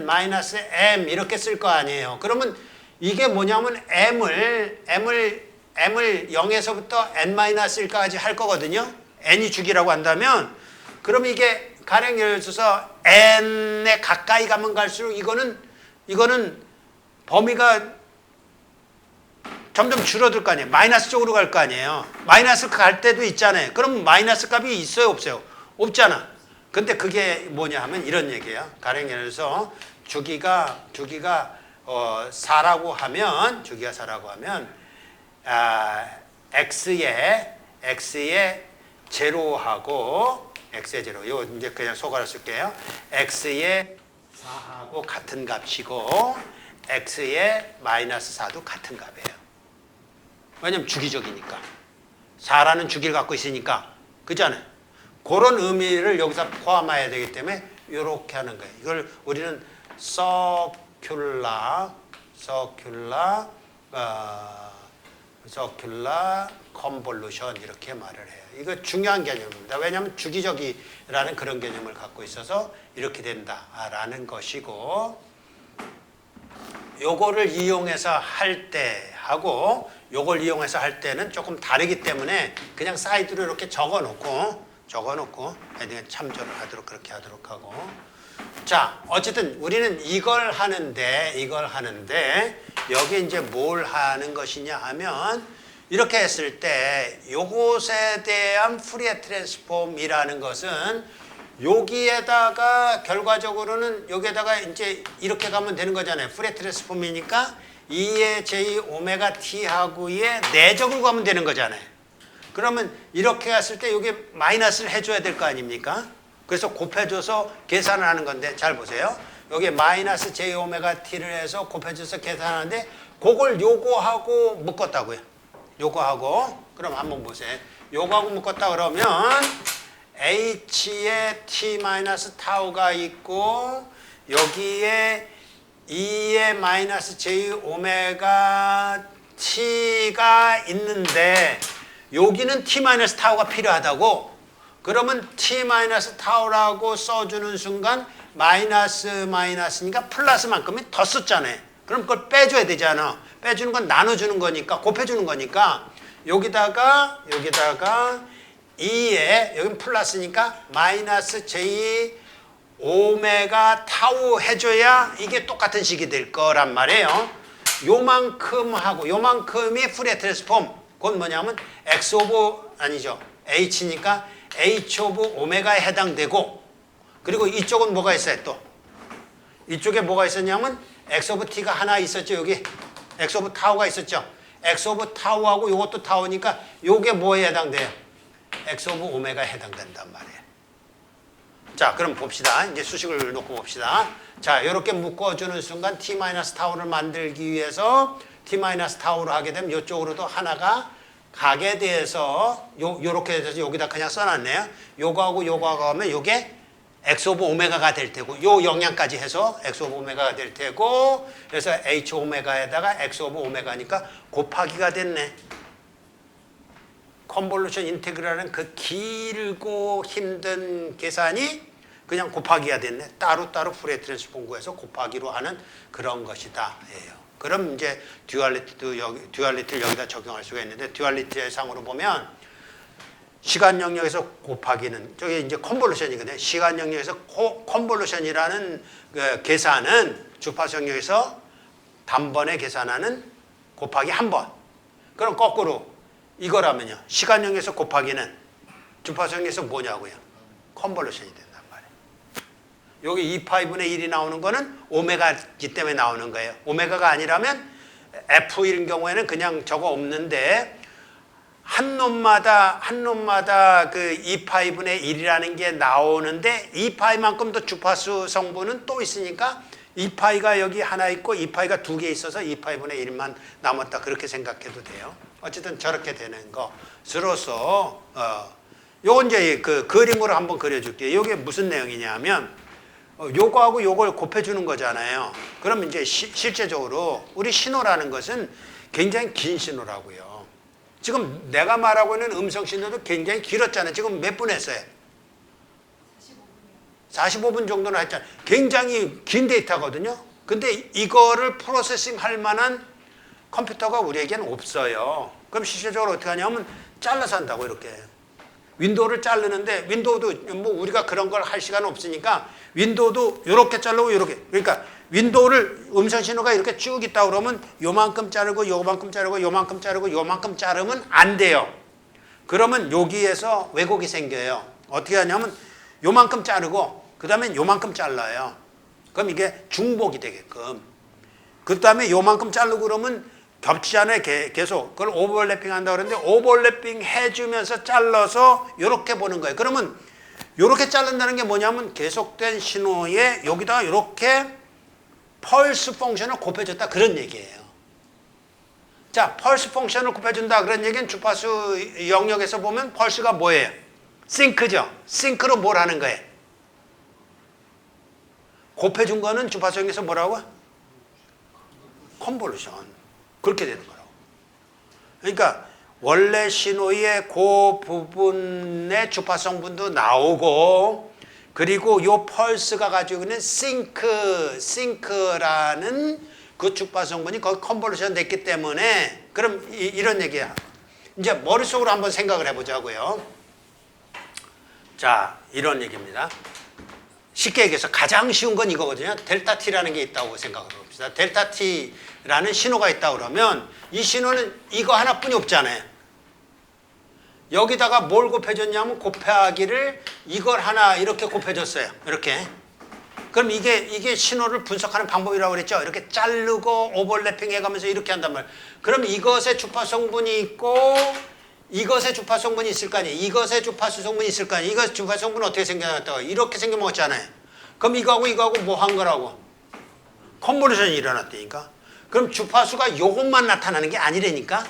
마이너스 m 이렇게 쓸 거 아니에요. 그러면 이게 뭐냐면 m을 0에서부터 n 마이너스 1까지 할 거거든요. n이 주기라고 한다면 그럼 이게 가령 예를 들어서 n에 가까이 가면 갈수록 이거는 범위가 점점 줄어들 거 아니에요. 마이너스 쪽으로 갈 거 아니에요. 마이너스 갈 때도 있잖아요. 그럼 마이너스 값이 있어요, 없어요? 없잖아. 근데 그게 뭐냐 하면 이런 얘기예요. 가령 예를 들어서 주기가 4라고 하면 x의 제로하고 x의 제로. 이거 이제 그냥 속아서 쓸게요. x의 4하고 같은 값이고 x의 마이너스 4도 같은 값이에요. 왜냐면 주기적이니까. 4라는 주기를 갖고 있으니까. 그잖아요. 그런 의미를 여기서 포함해야 되기 때문에 이렇게 하는 거예요. 이걸 우리는 서큘라 컨볼루션 이렇게 말을 해요. 이거 중요한 개념입니다. 왜냐하면 주기적이라는 그런 개념을 갖고 있어서 이렇게 된다라는 것이고 요거를 이용해서 할 때하고 요걸 이용해서 할 때는 조금 다르기 때문에 그냥 사이드로 이렇게 적어놓고 참조를 하도록 그렇게 하도록 하고 자 어쨌든 우리는 이걸 하는데 여기 이제 뭘 하는 것이냐 하면 이렇게 했을 때 요것에 대한 푸리에 트랜스폼이라는 것은 여기에다가 결과적으로는 여기에다가 이제 이렇게 가면 되는 거잖아요. 푸리에 트랜스폼이니까 2의 j 오메가 t하고의 내적으로 가면 되는 거잖아요. 그러면 이렇게 갔을 때 여기 마이너스를 해줘야 될 거 아닙니까? 그래서 곱해줘서 계산을 하는 건데 잘 보세요. 여기 마이너스 j 오메가 t를 해서 곱해줘서 계산하는데 그걸 요거하고 묶었다고요. 요거하고 그럼 한번 보세요. 요거하고 묶었다 그러면 h에 t 마이너스 타우가 있고 여기에 2의 마이너스 j 오메가 t가 있는데 여기는 t 마이너스 타우가 필요하다고. 그러면 t 마이너스 타우라고 써주는 순간 마이너스 마이너스니까 플러스만큼이 더 썼잖아요. 그럼 그걸 빼줘야 되잖아. 빼주는 건 나눠주는 거니까 곱해주는 거니까 여기다가 2에 여긴 플러스니까 마이너스 j 오메가 타우 해줘야 이게 똑같은 식이 될 거란 말이에요. 요만큼하고 요만큼이 푸리에 트랜스폼. 그건 뭐냐면 x 오브 아니죠. h니까 h 오브 오메가에 해당되고 그리고 이쪽은 뭐가 있어요 또? 이쪽에 뭐가 있었냐면 x 오브 t가 하나 있었죠. 여기 x 오브 타우가 있었죠. x 오브 타우하고 요것도 타우니까 요게 뭐에 해당돼요? x 오브 오메가에 해당된단 말이에요. 자, 그럼 봅시다. 이제 수식을 놓고 봅시다. 자, 이렇게 묶어주는 순간 t 마이너스 타우를 만들기 위해서 t 마이너스 타우를 하게 되면 이쪽으로도 하나가 가게 돼서 요렇게 해서 여기다 그냥 써놨네요. 요거하고 요거하고 하면 요게 x 오브 오메가가 될 테고 요 영향까지 해서 x 오브 오메가가 될 테고 그래서 h 오메가에다가 x 오브 오메가니까 곱하기가 됐네. 컨볼루션 인테그랄은 그 길고 힘든 계산이 그냥 곱하기가 됐네. 따로따로 푸리에 트랜스폼 구해서 곱하기로 하는 그런 것이다. 예요. 그럼 이제 듀얼리티를 여기다 적용할 수가 있는데 듀얼리티의 상으로 보면 시간 영역에서 곱하기는 저게 이제 컨볼루션이거든요. 시간 영역에서 컨볼루션이라는 그 계산은 주파수 영역에서 단번에 계산하는 곱하기 한 번. 그럼 거꾸로 이거라면요. 시간 영역에서 곱하기는 주파수 영역에서 뭐냐고요? 컨볼루션이 된단 말이에요. 여기 2파이분의 1이 나오는 거는 오메가이기 때문에 나오는 거예요. 오메가가 아니라면 F 이런 경우에는 그냥 저거 없는데 한 놈마다 그 2파이분의 1이라는 게 나오는데 2파이만큼 더 주파수 성분은 또 있으니까 2파이가 여기 하나 있고 2파이가 두 개 있어서 2파이분의 1만 남았다. 그렇게 생각해도 돼요. 어쨌든 저렇게 되는 것으로서 요건 이제 그 그림으로 한번 그려줄게요. 이게 무슨 내용이냐면 요거하고 요걸 곱해주는 거잖아요. 그럼 이제 실제적으로 우리 신호라는 것은 굉장히 긴 신호라고요. 지금 내가 말하고 있는 음성 신호도 굉장히 길었잖아요. 지금 몇 분 했어요? 45분 정도는 했잖아요. 굉장히 긴 데이터거든요. 근데 이거를 프로세싱 할 만한 컴퓨터가 우리에게는 없어요. 그럼 실질적으로 어떻게 하냐면 잘라서 한다고 이렇게. 윈도우를 자르는데 윈도우도 뭐 우리가 그런 걸 할 시간은 없으니까 윈도우도 이렇게 자르고 이렇게. 그러니까 윈도우를 음성 신호가 이렇게 쭉 있다 그러면 요만큼 자르고 요만큼 자르고 요만큼 자르고 요만큼 자르면 안 돼요. 그러면 여기에서 왜곡이 생겨요. 어떻게 하냐면 요만큼 자르고 그 다음에 요만큼 잘라요. 그럼 이게 중복이 되게끔. 그 다음에 요만큼 자르고 그러면 겹치지 않아요. 계속. 그걸 오버랩핑 한다고 그러는데 오버랩핑 해주면서 잘라서 이렇게 보는 거예요. 그러면 이렇게 자른다는 게 뭐냐면 계속된 신호에 여기다가 이렇게 펄스 펑션을 곱해줬다 그런 얘기예요. 자, 펄스 펑션을 곱해준다 그런 얘기는 주파수 영역에서 보면 펄스가 뭐예요? 싱크죠. 싱크로 뭘 하는 거예요? 곱해준 거는 주파수 영역에서 뭐라고? 컨볼루션. 그렇게 되는 거라고. 그러니까 원래 신호의 그 부분의 주파수 성분도 나오고 그리고 요 펄스가 가지고 있는 싱크라는 그 주파수 성분이 거기 컨볼루션 됐기 때문에 그럼 이런 얘기야. 이제 머릿속으로 한번 생각을 해보자고요. 자, 이런 얘기입니다. 쉽게 얘기해서 가장 쉬운 건 이거거든요. 델타 T라는 게 있다고 생각을 해봅시다. 델타 T라는 신호가 있다고 그러면 이 신호는 이거 하나뿐이 없잖아요. 여기다가 뭘 곱해줬냐면 곱하기를 이걸 하나 이렇게 곱해줬어요. 이렇게. 그럼 이게 신호를 분석하는 방법이라고 그랬죠. 이렇게 자르고 오버래핑 해가면서 이렇게 한단 말이에요. 그럼 이것의 주파수 성분이 있고 이것의 주파수 성분이 있을 거 아니에요. 이것의 주파수 성분이 있을 거 아니에요. 이것의 주파수 성분은 어떻게 생겨났다고? 이렇게 생겨먹었잖아요. 그럼 이거하고 뭐 한 거라고? 컨볼루션이 일어났다니까. 그럼 주파수가 요것만 나타나는 게 아니라니까.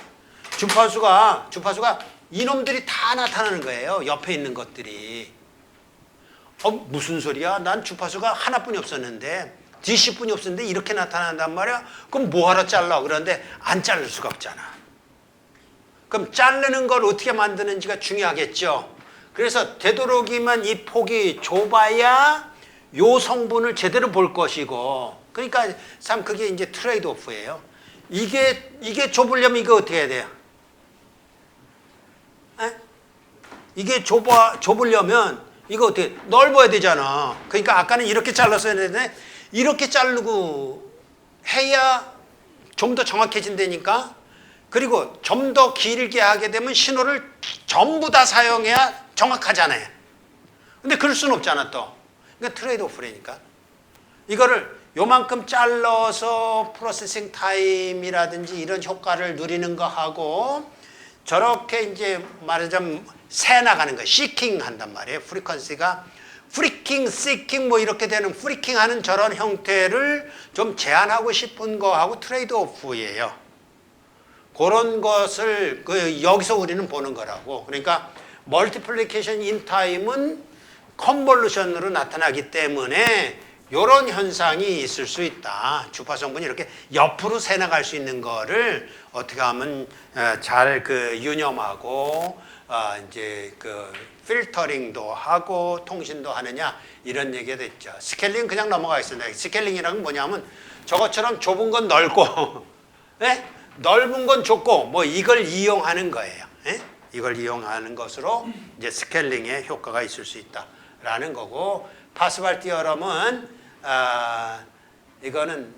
주파수가 이놈들이 다 나타나는 거예요. 옆에 있는 것들이. 무슨 소리야? 난 주파수가 하나뿐이 없었는데 DC뿐이 없었는데 이렇게 나타난단 말이야? 그럼 뭐하러 잘라? 그러는데 안 자를 수가 없잖아. 그럼 자르는 걸 어떻게 만드는지가 중요하겠죠. 그래서 되도록이면 이 폭이 좁아야 요 성분을 제대로 볼 것이고, 그러니까 참 그게 이제 트레이드 오프예요. 이게 좁으려면 이거 어떻게 해야 돼요? 에? 이게 좁으려면 이거 어떻게 넓어야 되잖아. 그러니까 아까는 이렇게 잘랐어야 되는데 이렇게 자르고 해야 좀 더 정확해진다니까. 그리고 좀 더 길게 하게 되면 신호를 전부 다 사용해야 정확하잖아요. 근데 그럴 수는 없잖아 또. 그러니까 트레이드 오프라니까. 이거를 요만큼 잘라서 프로세싱 타임이라든지 이런 효과를 누리는 거 하고 저렇게 이제 말하자면 새 나가는 거, 시킹 한단 말이에요. 프리퀀시가 프리킹, 시킹 뭐 이렇게 되는 프리킹 하는 저런 형태를 좀 제한하고 싶은 거하고 트레이드 오프예요. 그런 것을 여기서 우리는 보는 거라고. 그러니까 멀티플리케이션 인 타임은 컨볼루션으로 나타나기 때문에 이런 현상이 있을 수 있다. 주파 성분이 이렇게 옆으로 새 나갈 수 있는 거를 어떻게 하면 잘 유념하고 이제 필터링도 하고 통신도 하느냐 이런 얘기가 됐죠. 스케일링 그냥 넘어가 있습니다. 스케일링이란 건 뭐냐면 저것처럼 좁은 건 넓고 네? 넓은 건 좁고 뭐 이걸 이용하는 거예요. 네? 이걸 이용하는 것으로 이제 스케일링의 효과가 있을 수 있다라는 거고, 파스칼 티어럼은 이거는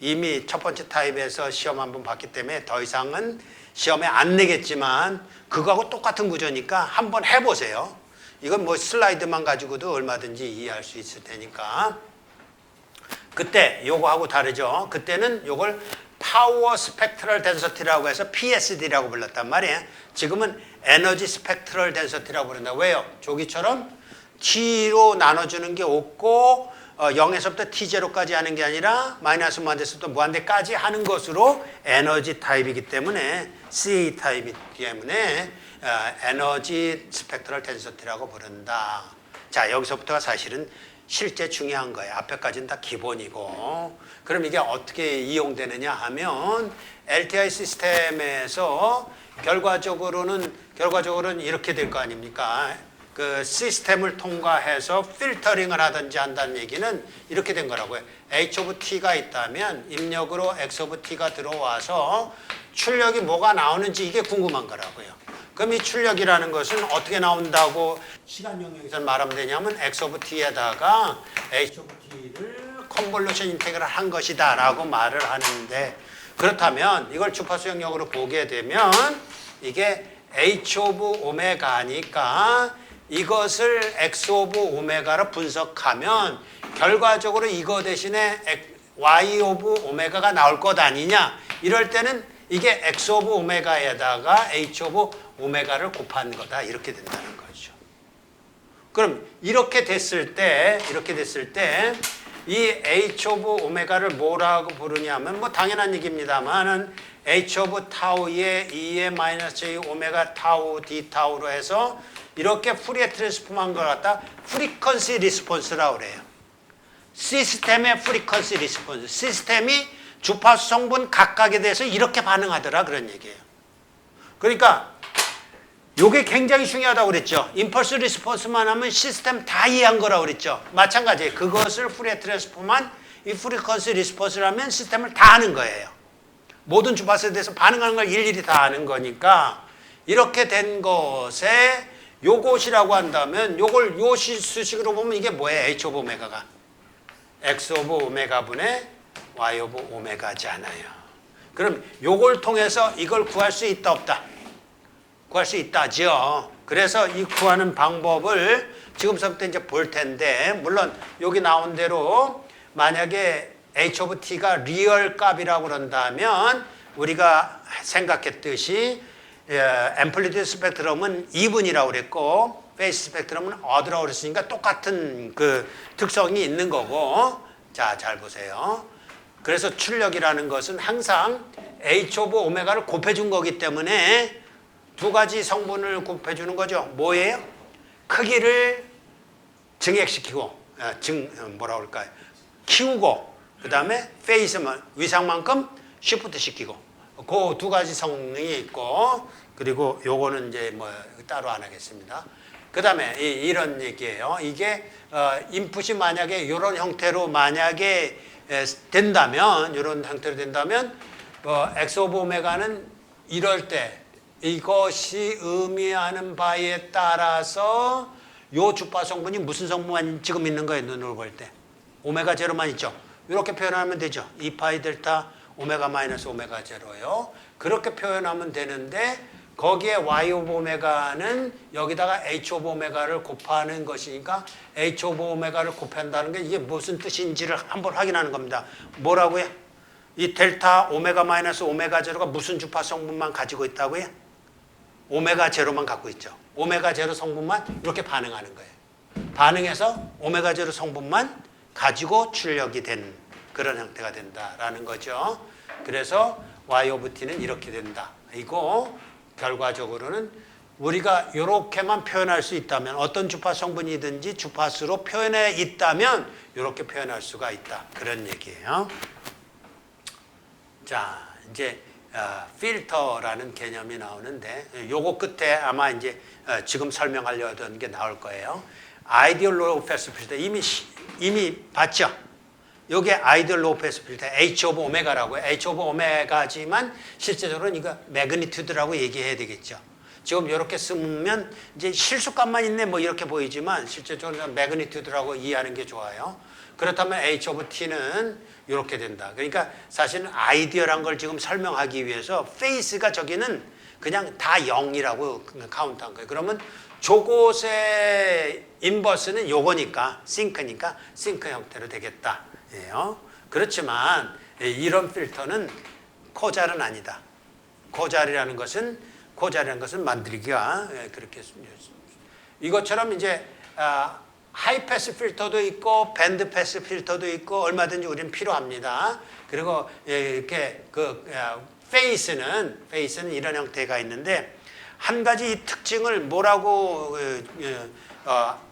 이미 첫 번째 타입에서 시험 한번 봤기 때문에 더 이상은 시험에 안 내겠지만 그거하고 똑같은 구조니까 한번 해보세요. 이건 뭐 슬라이드만 가지고도 얼마든지 이해할 수 있을 테니까. 그때 요거하고 다르죠. 그때는 요걸 파워 스펙트럴 덴서티라고 해서 PSD라고 불렀단 말이에요. 지금은 에너지 스펙트럴 덴서티라고 부른다. 왜요? 저기처럼 T로 나눠주는 게 없고 0에서부터 T0까지 하는 게 아니라 마이너스 무한대에서부터 무한대까지 하는 것으로 에너지 타입이기 때문에 CA 타입이기 때문에 에너지 스펙트럴 덴서티라고 부른다. 자, 여기서부터가 사실은 실제 중요한 거예요. 앞에까지는 다 기본이고. 그럼 이게 어떻게 이용되느냐 하면 LTI 시스템에서 결과적으로는 이렇게 될 거 아닙니까? 그 시스템을 통과해서 필터링을 하든지 한다는 얘기는 이렇게 된 거라고요. H of T가 있다면 입력으로 X of T가 들어와서 출력이 뭐가 나오는지 이게 궁금한 거라고요. 그럼 이 출력이라는 것은 어떻게 나온다고 시간 영역에서 말하면 되냐면 X of T에다가 H of T를 컨볼루션 인테그럴 한 것이다 라고 말을 하는데, 그렇다면 이걸 주파수 영역으로 보게 되면 이게 H of 오메가니까 이것을 X of 오메가로 분석하면 결과적으로 이거 대신에 Y of 오메가가 나올 것 아니냐. 이럴 때는 이게 X of 오메가에다가 H of 오메가를 곱한 거다. 이렇게 된다는 거죠. 그럼 이렇게 됐을 때 이 H of 오메가를 뭐라고 부르냐면 뭐 당연한 얘기입니다만은 H of 타우의 2의 마이너스 J 오메가 타우 D 타우로 해서 이렇게 푸리에 트랜스폼한 걸 갖다 프리퀀시 리스폰스라고 그래요. 시스템의 프리퀀시 리스폰스. 시스템이 주파수 성분 각각에 대해서 이렇게 반응하더라 그런 얘기예요. 그러니까 이게 굉장히 중요하다고 그랬죠. 임펄스 리스폰스만 하면 시스템 다 이해한 거라고 그랬죠. 마찬가지예요. 그것을 푸리에 트랜스폼한 이 프리퀀시 리스폰스라면 시스템을 다 아는 거예요. 모든 주파수에 대해서 반응하는 걸 일일이 다 아는 거니까 이렇게 된 것에 요것이라고 한다면 요걸 요 수식으로 보면 이게 뭐예요? H 오브 오메가가 X 오브 오메가 분의 Y 오브 오메가잖아요. 그럼 요걸 통해서 이걸 구할 수 있다 없다? 구할 수 있다죠. 그래서 이 구하는 방법을 지금부터 이제 볼 텐데, 물론 여기 나온 대로 만약에 H 오브 T가 리얼 값이라고 그런다면 우리가 생각했듯이 앰플리튜드 스펙트럼은 이분이라고 그랬고 페이스 스펙트럼은 어드라고 그랬으니까 똑같은 그 특성이 있는 거고. 자, 잘 보세요. 그래서 출력이라는 것은 항상 H 오브 오메가를 곱해준 거기 때문에 두 가지 성분을 곱해주는 거죠. 뭐예요? 크기를 증액시키고 뭐라 그럴까요? 키우고 그 다음에 페이스만 위상만큼 시프트 시키고 그 두 가지 성능이 있고, 그리고 요거는 이제 뭐 따로 안 하겠습니다. 그 다음에 이런 얘기예요. 이게 인풋이 만약에 이런 형태로 만약에 된다면, 이런 형태로 된다면 X 오브 오메가는 이럴 때 이것이 의미하는 바에 따라서 요 주파 성분이 무슨 성분만 지금 있는 거예요. 눈으로 볼 때 오메가 제로만 있죠. 이렇게 표현하면 되죠. 2파이 델타 오메가 마이너스 오메가 제로요. 그렇게 표현하면 되는데 거기에 Y 오브 오메가는 여기다가 H 오브 오메가를 곱하는 것이니까 H 오브 오메가를 곱한다는 게 이게 무슨 뜻인지를 한번 확인하는 겁니다. 뭐라고요? 이 델타 오메가 마이너스 오메가 제로가 무슨 주파 성분만 가지고 있다고요? 오메가 제로만 갖고 있죠. 오메가 제로 성분만 이렇게 반응하는 거예요. 반응해서 오메가 제로 성분만 가지고 출력이 된 그런 형태가 된다라는 거죠. 그래서 Y 오브 T는 이렇게 된다. 이거 결과적으로는 우리가 이렇게만 표현할 수 있다면, 어떤 주파 성분이든지 주파수로 표현해 있다면 이렇게 표현할 수가 있다. 그런 얘기예요. 자, 이제 필터라는 개념이 나오는데 요거 끝에 아마 이제 지금 설명하려던 게 나올 거예요. 아이디얼 로우 패스 필터 이미 봤죠? 요게 아이디얼 로우 패스 필터 H 오브 오메가라고 해요. H 오브 오메가지만 실제적으로는 이거 매그니튜드라고 얘기해야 되겠죠. 지금 이렇게 쓰면 이제 실수값만 있네 뭐 이렇게 보이지만 실제적으로 매그니튜드라고 이해하는 게 좋아요. 그렇다면 H 오브 T는 이렇게 된다. 그러니까 사실은 아이디어란 걸 지금 설명하기 위해서 페이스가 저기는 그냥 다 0이라고 카운트한 거예요. 그러면 저곳의 인버스는 요거니까 싱크니까 싱크 형태로 되겠다. 예요. 그렇지만 이런 필터는 코잘은 아니다. 코잘이라는 것은 만들기가 그렇게 이것처럼 이제 하이 패스 필터도 있고 밴드 패스 필터도 있고 얼마든지 우리는 필요합니다. 그리고 이렇게 그 페이스는 이런 형태가 있는데 한 가지 특징을 뭐라고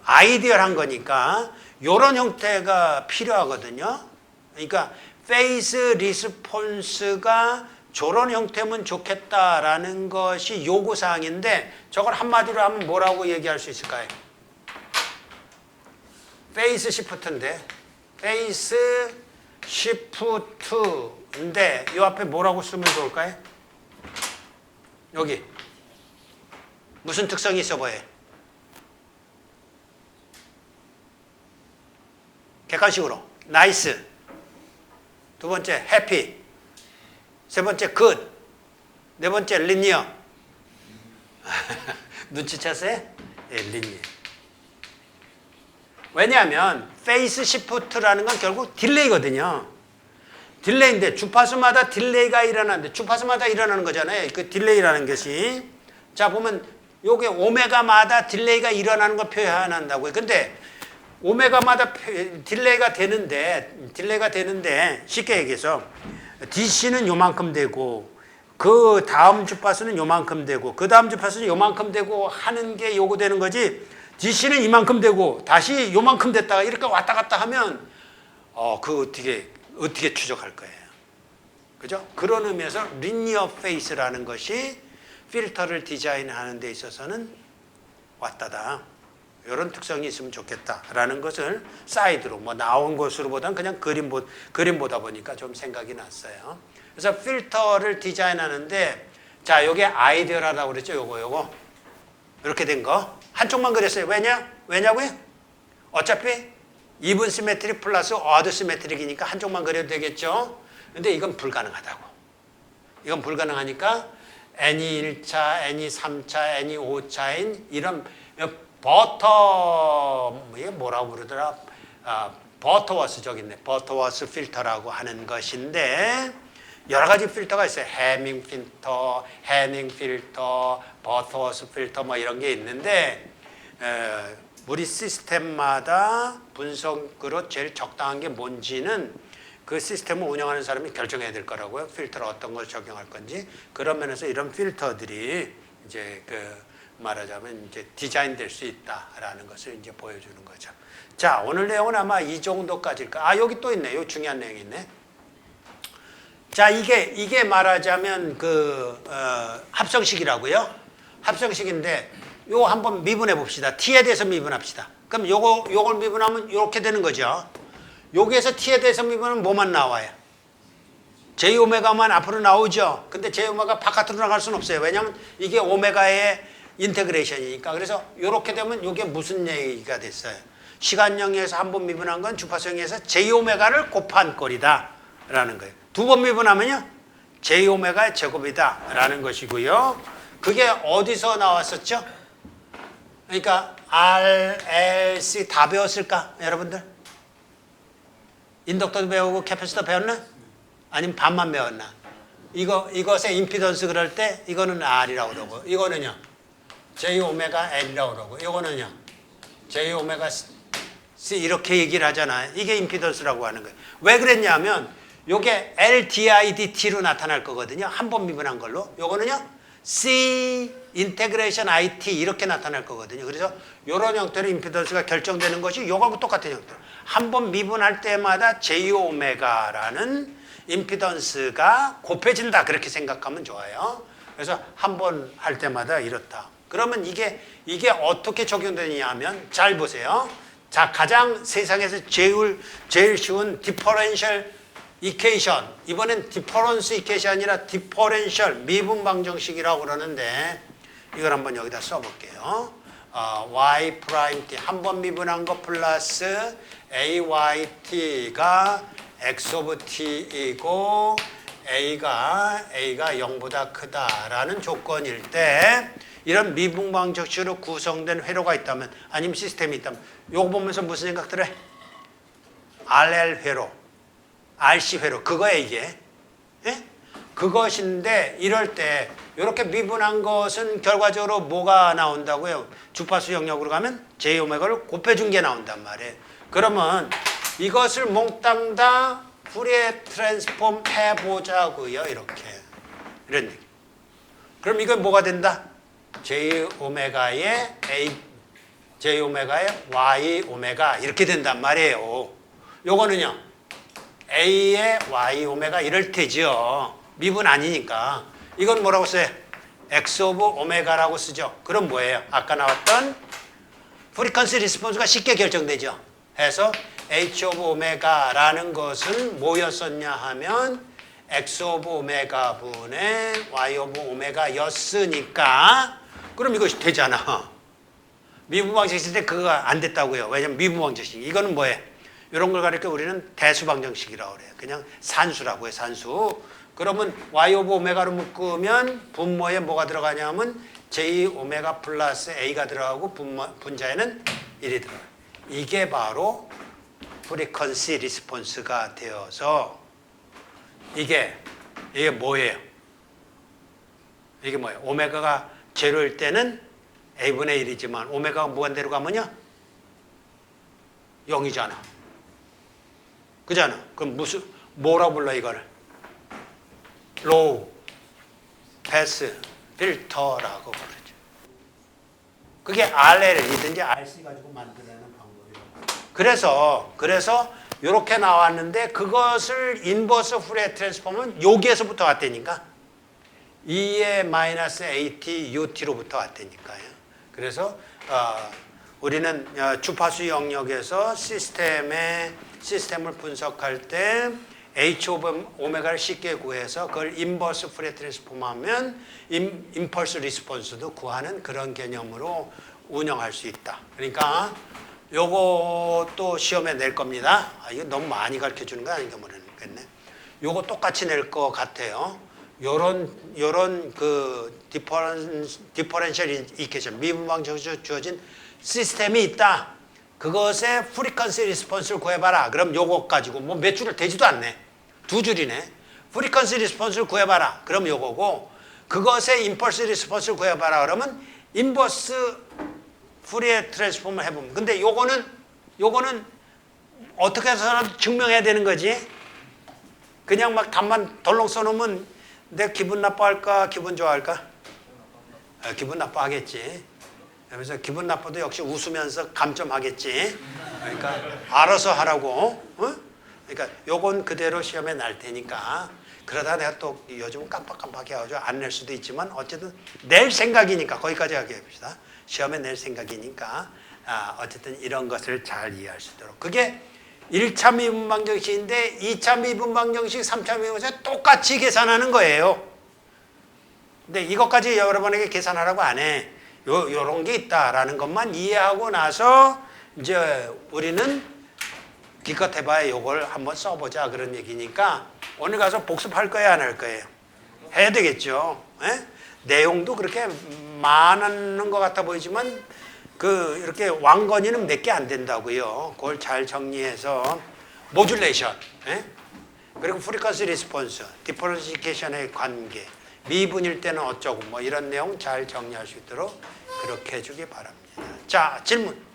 아이디얼한 거니까 이런 형태가 필요하거든요. 그러니까 페이스 리스폰스가 저런 형태면 좋겠다라는 것이 요구사항인데 저걸 한마디로 하면 뭐라고 얘기할 수 있을까요? 페이스 시프트인데 페이스 시프트인데 이 앞에 뭐라고 쓰면 좋을까요? 여기 무슨 특성이 있어 보여요? 객관식으로 나이스, 두 번째 해피, 세 번째 굿, 네 번째 리니어. 눈치챘어요? 예, 리니어. 왜냐하면 페이스 시프트라는 건 결국 딜레이거든요. 딜레이인데 주파수마다 딜레이가 일어나는데 주파수마다 일어나는 거잖아요. 그 딜레이라는 것이. 자, 보면 요게 오메가마다 딜레이가 일어나는 걸 표현한다고요. 근데 오메가마다 딜레이가 되는데 쉽게 얘기해서 DC는 요만큼 되고 그 다음 주파수는 요만큼 되고 그 다음 주파수는 요만큼 되고 하는 게 요구되는 거지. DC는 이만큼 되고 다시 요만큼 됐다가 이렇게 왔다 갔다 하면 그 어떻게 추적할 거예요. 그죠? 그런 의미에서 리니어 페이스라는 것이 필터를 디자인하는 데 있어서는 왔다다. 이런 특성이 있으면 좋겠다라는 것을 사이드로 뭐 나온 것으로보다는 그냥 그림 보다 보니까 좀 생각이 났어요. 그래서 필터를 디자인하는데 자, 요게 아이디어라고 그랬죠. 요거 이렇게 된 거 한쪽만 그렸어요. 왜냐고요? 어차피 이븐 시메트릭 플러스 어드 시메트릭이니까 한쪽만 그려도 되겠죠. 근데 이건 불가능하다고. 이건 불가능하니까 n이 1차, n이 3차, n이 5차인 이런 이게 뭐라고 그러더라? 버터워스 저기 있네. 버터워스 필터라고 하는 것인데 여러 가지 필터가 있어요. 해밍 필터, 해닝 필터, 버터워스 필터 뭐 이런 게 있는데 우리 시스템마다 분석으로 제일 적당한 게 뭔지는 그 시스템을 운영하는 사람이 결정해야 될 거라고요. 필터를 어떤 걸 적용할 건지. 그런 면에서 이런 필터들이 이제 말하자면 이제 디자인될 수 있다라는 것을 이제 보여주는 거죠. 자, 오늘 내용은 아마 이 정도까지일까. 여기 또 있네. 요 중요한 내용이 있네. 자, 이게 말하자면 합성식이라고요. 합성식인데 요거 한번 미분해 봅시다. t에 대해서 미분합시다. 그럼 요걸 미분하면 이렇게 되는 거죠. 여기에서 t에 대해서 미분하면 뭐만 나와요? J오메가만 앞으로 나오죠. 근데 J오메가 바깥으로 나갈 수는 없어요. 왜냐하면 이게 오메가의 인테그레이션이니까. 그래서 이렇게 되면 이게 무슨 얘기가 됐어요? 시간영역에서 한 번 미분한 건 주파수영역에서 J오메가를 곱한 꼴이다 라는 거예요. 두 번 미분하면요 J오메가의 제곱이다 라는 것이고요. 그게 어디서 나왔었죠? 그러니까 R, L, C 다 배웠을까? 여러분들? 인덕터도 배우고 캐패시터 배웠나? 아니면 반만 배웠나? 이것의 임피던스 그럴 때 이거는 R이라고 그러고 이거는요 J오메가 L이라고 그러고 이거는요 J오메가 C 이렇게 얘기를 하잖아. 이게 임피던스라고 하는 거예요. 왜 그랬냐면 요게 LDIDT로 나타날 거거든요. 한 번 미분한 걸로. 요거는요 C 인테그레이션 IT 이렇게 나타날 거거든요. 그래서 이런 형태로 임피던스가 결정되는 것이 요거하고 똑같은 형태로 한 번 미분할 때마다 J오메가라는 임피던스가 곱해진다 그렇게 생각하면 좋아요. 그래서 한 번 할 때마다 이렇다. 그러면 이게 어떻게 적용되느냐 하면 잘 보세요. 자, 가장 세상에서 제일 쉬운 디퍼런셜 이퀘이션, 이번엔 디퍼런스 이퀘이션이 아니라 디퍼런셜 미분 방정식이라고 그러는데 이걸 한번 여기다 써볼게요. y 프라임 t 한 번 미분한 거 플러스 ayt가 x 오브 t이고 a가 0보다 크다라는 조건일 때 이런 미분 방정식으로 구성된 회로가 있다면 아니면 시스템이 있다면 요거 보면서 무슨 생각 들어요? RL 회로, RC 회로 그거예요 이게. 예? 그것인데 이럴 때 이렇게 미분한 것은 결과적으로 뭐가 나온다고요? 주파수 영역으로 가면 J오메가를 곱해준 게 나온단 말이에요. 그러면 이것을 몽땅 다 푸리에 트랜스폼 해보자고요. 이렇게 이런 얘기. 그럼 이건 뭐가 된다? J오메가의 Y오메가 이렇게 된단 말이에요. 요거는요 A의 Y오메가 이럴 테죠. 미분 아니니까. 이건 뭐라고 써요? X 오브 오메가라고 쓰죠. 그럼 뭐예요? 아까 나왔던 프리퀀시 리스폰스가 쉽게 결정되죠. 해서 H 오브 오메가라는 것은 뭐였었냐 하면 X 오브 오메가 분의 Y 오브 오메가였으니까 그럼 이것이 되잖아. 미분 방정식 있을 때 그거가 안 됐다고요. 왜냐면 미분 방정식. 이거는 뭐예요? 이런 걸 가리켜 우리는 대수 방정식이라고 그래요. 그냥 산수라고 해요. 산수. 그러면 Y 오브 오메가로 묶으면 분모에 뭐가 들어가냐면 J 오메가 플러스 A가 들어가고 분자에는 1이 들어가요. 이게 바로 프리퀀시 리스폰스가 되어서 이게 뭐예요? 이게 뭐예요? 오메가가 제로일 때는 A분의 1이지만 오메가가 무한대로 가면요? 0이잖아. 그잖아. 그럼 뭐라고 불러 이거를? 로우, 패스, 필터라고 부르죠. 그게 RL이든지 RC 가지고 만들어내는 방법이라고. 그래서 이렇게 나왔는데 그것을 인버스 후레 트랜스폼은 여기에서부터 왔다니까. E의 마이너스 AT, UT로부터 왔다니까요. 그래서 우리는 주파수 영역에서 시스템을 분석할 때 H 오브 오메가를 쉽게 구해서 그걸 인버스 프레 트랜스폼하면 임펄스 리스폰스도 구하는 그런 개념으로 운영할 수 있다. 그러니까 요것도 시험에 낼 겁니다. 이거 너무 많이 가르쳐 주는 거 아닌가 모르겠네. 요거 똑같이 낼 것 같아요. 요런 그 디퍼런셜 이퀘이션, 미분방정식으로 주어진 시스템이 있다. 그것의 프리퀀시 리스폰스를 구해봐라. 그럼 요거 가지고 뭐 몇 줄을 되지도 않네. 2줄이네. 프리퀀시 리스폰스를 구해봐라. 그럼 요거고, 그것의 임펄스 리스폰스를 구해봐라. 그러면 인버스 푸리에 트랜스폼을 해보면. 근데 요거는 어떻게 해서라도 증명해야 되는 거지. 그냥 막 답만 덜렁 써놓으면 내 기분 나빠할까, 기분 좋아할까? 기분 나빠하겠지. 그래서 기분 나빠도 역시 웃으면서 감점하겠지. 그러니까 알아서 하라고. 어? 그러니까 요건 그대로 시험에 날 테니까. 그러다 내가 또 요즘 깜빡깜빡 해가지고 안 낼 수도 있지만 어쨌든 낼 생각이니까 거기까지 하게 해봅시다. 시험에 낼 생각이니까 어쨌든 이런 것을 잘 이해할 수 있도록. 그게 1차 미분방정식인데 2차 미분방정식, 3차 미분방정식 똑같이 계산하는 거예요. 근데 이것까지 여러분에게 계산하라고 안 해. 요런 게 있다라는 것만 이해하고 나서 이제 우리는 기껏 해봐야 요걸 한번 써보자 그런 얘기니까 오늘 가서 복습할 거예요, 안 할 거예요? 해야 되겠죠. 에? 내용도 그렇게 많은 것 같아 보이지만 이렇게 왕건이는 몇 개 안 된다고요. 그걸 잘 정리해서 모듈레이션, 그리고 프리퀀시 리스폰스, 디퍼런시케이션의 관계, 미분일 때는 어쩌고 뭐 이런 내용 잘 정리할 수 있도록 그렇게 해주기 바랍니다. 자, 질문.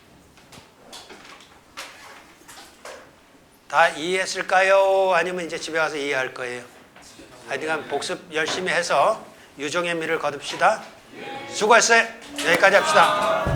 다 이해했을까요? 아니면 이제 집에 가서 이해할 거예요? 하여튼 복습 열심히 해서 유종의 미를 거둡시다. 수고했어요. 여기까지 합시다.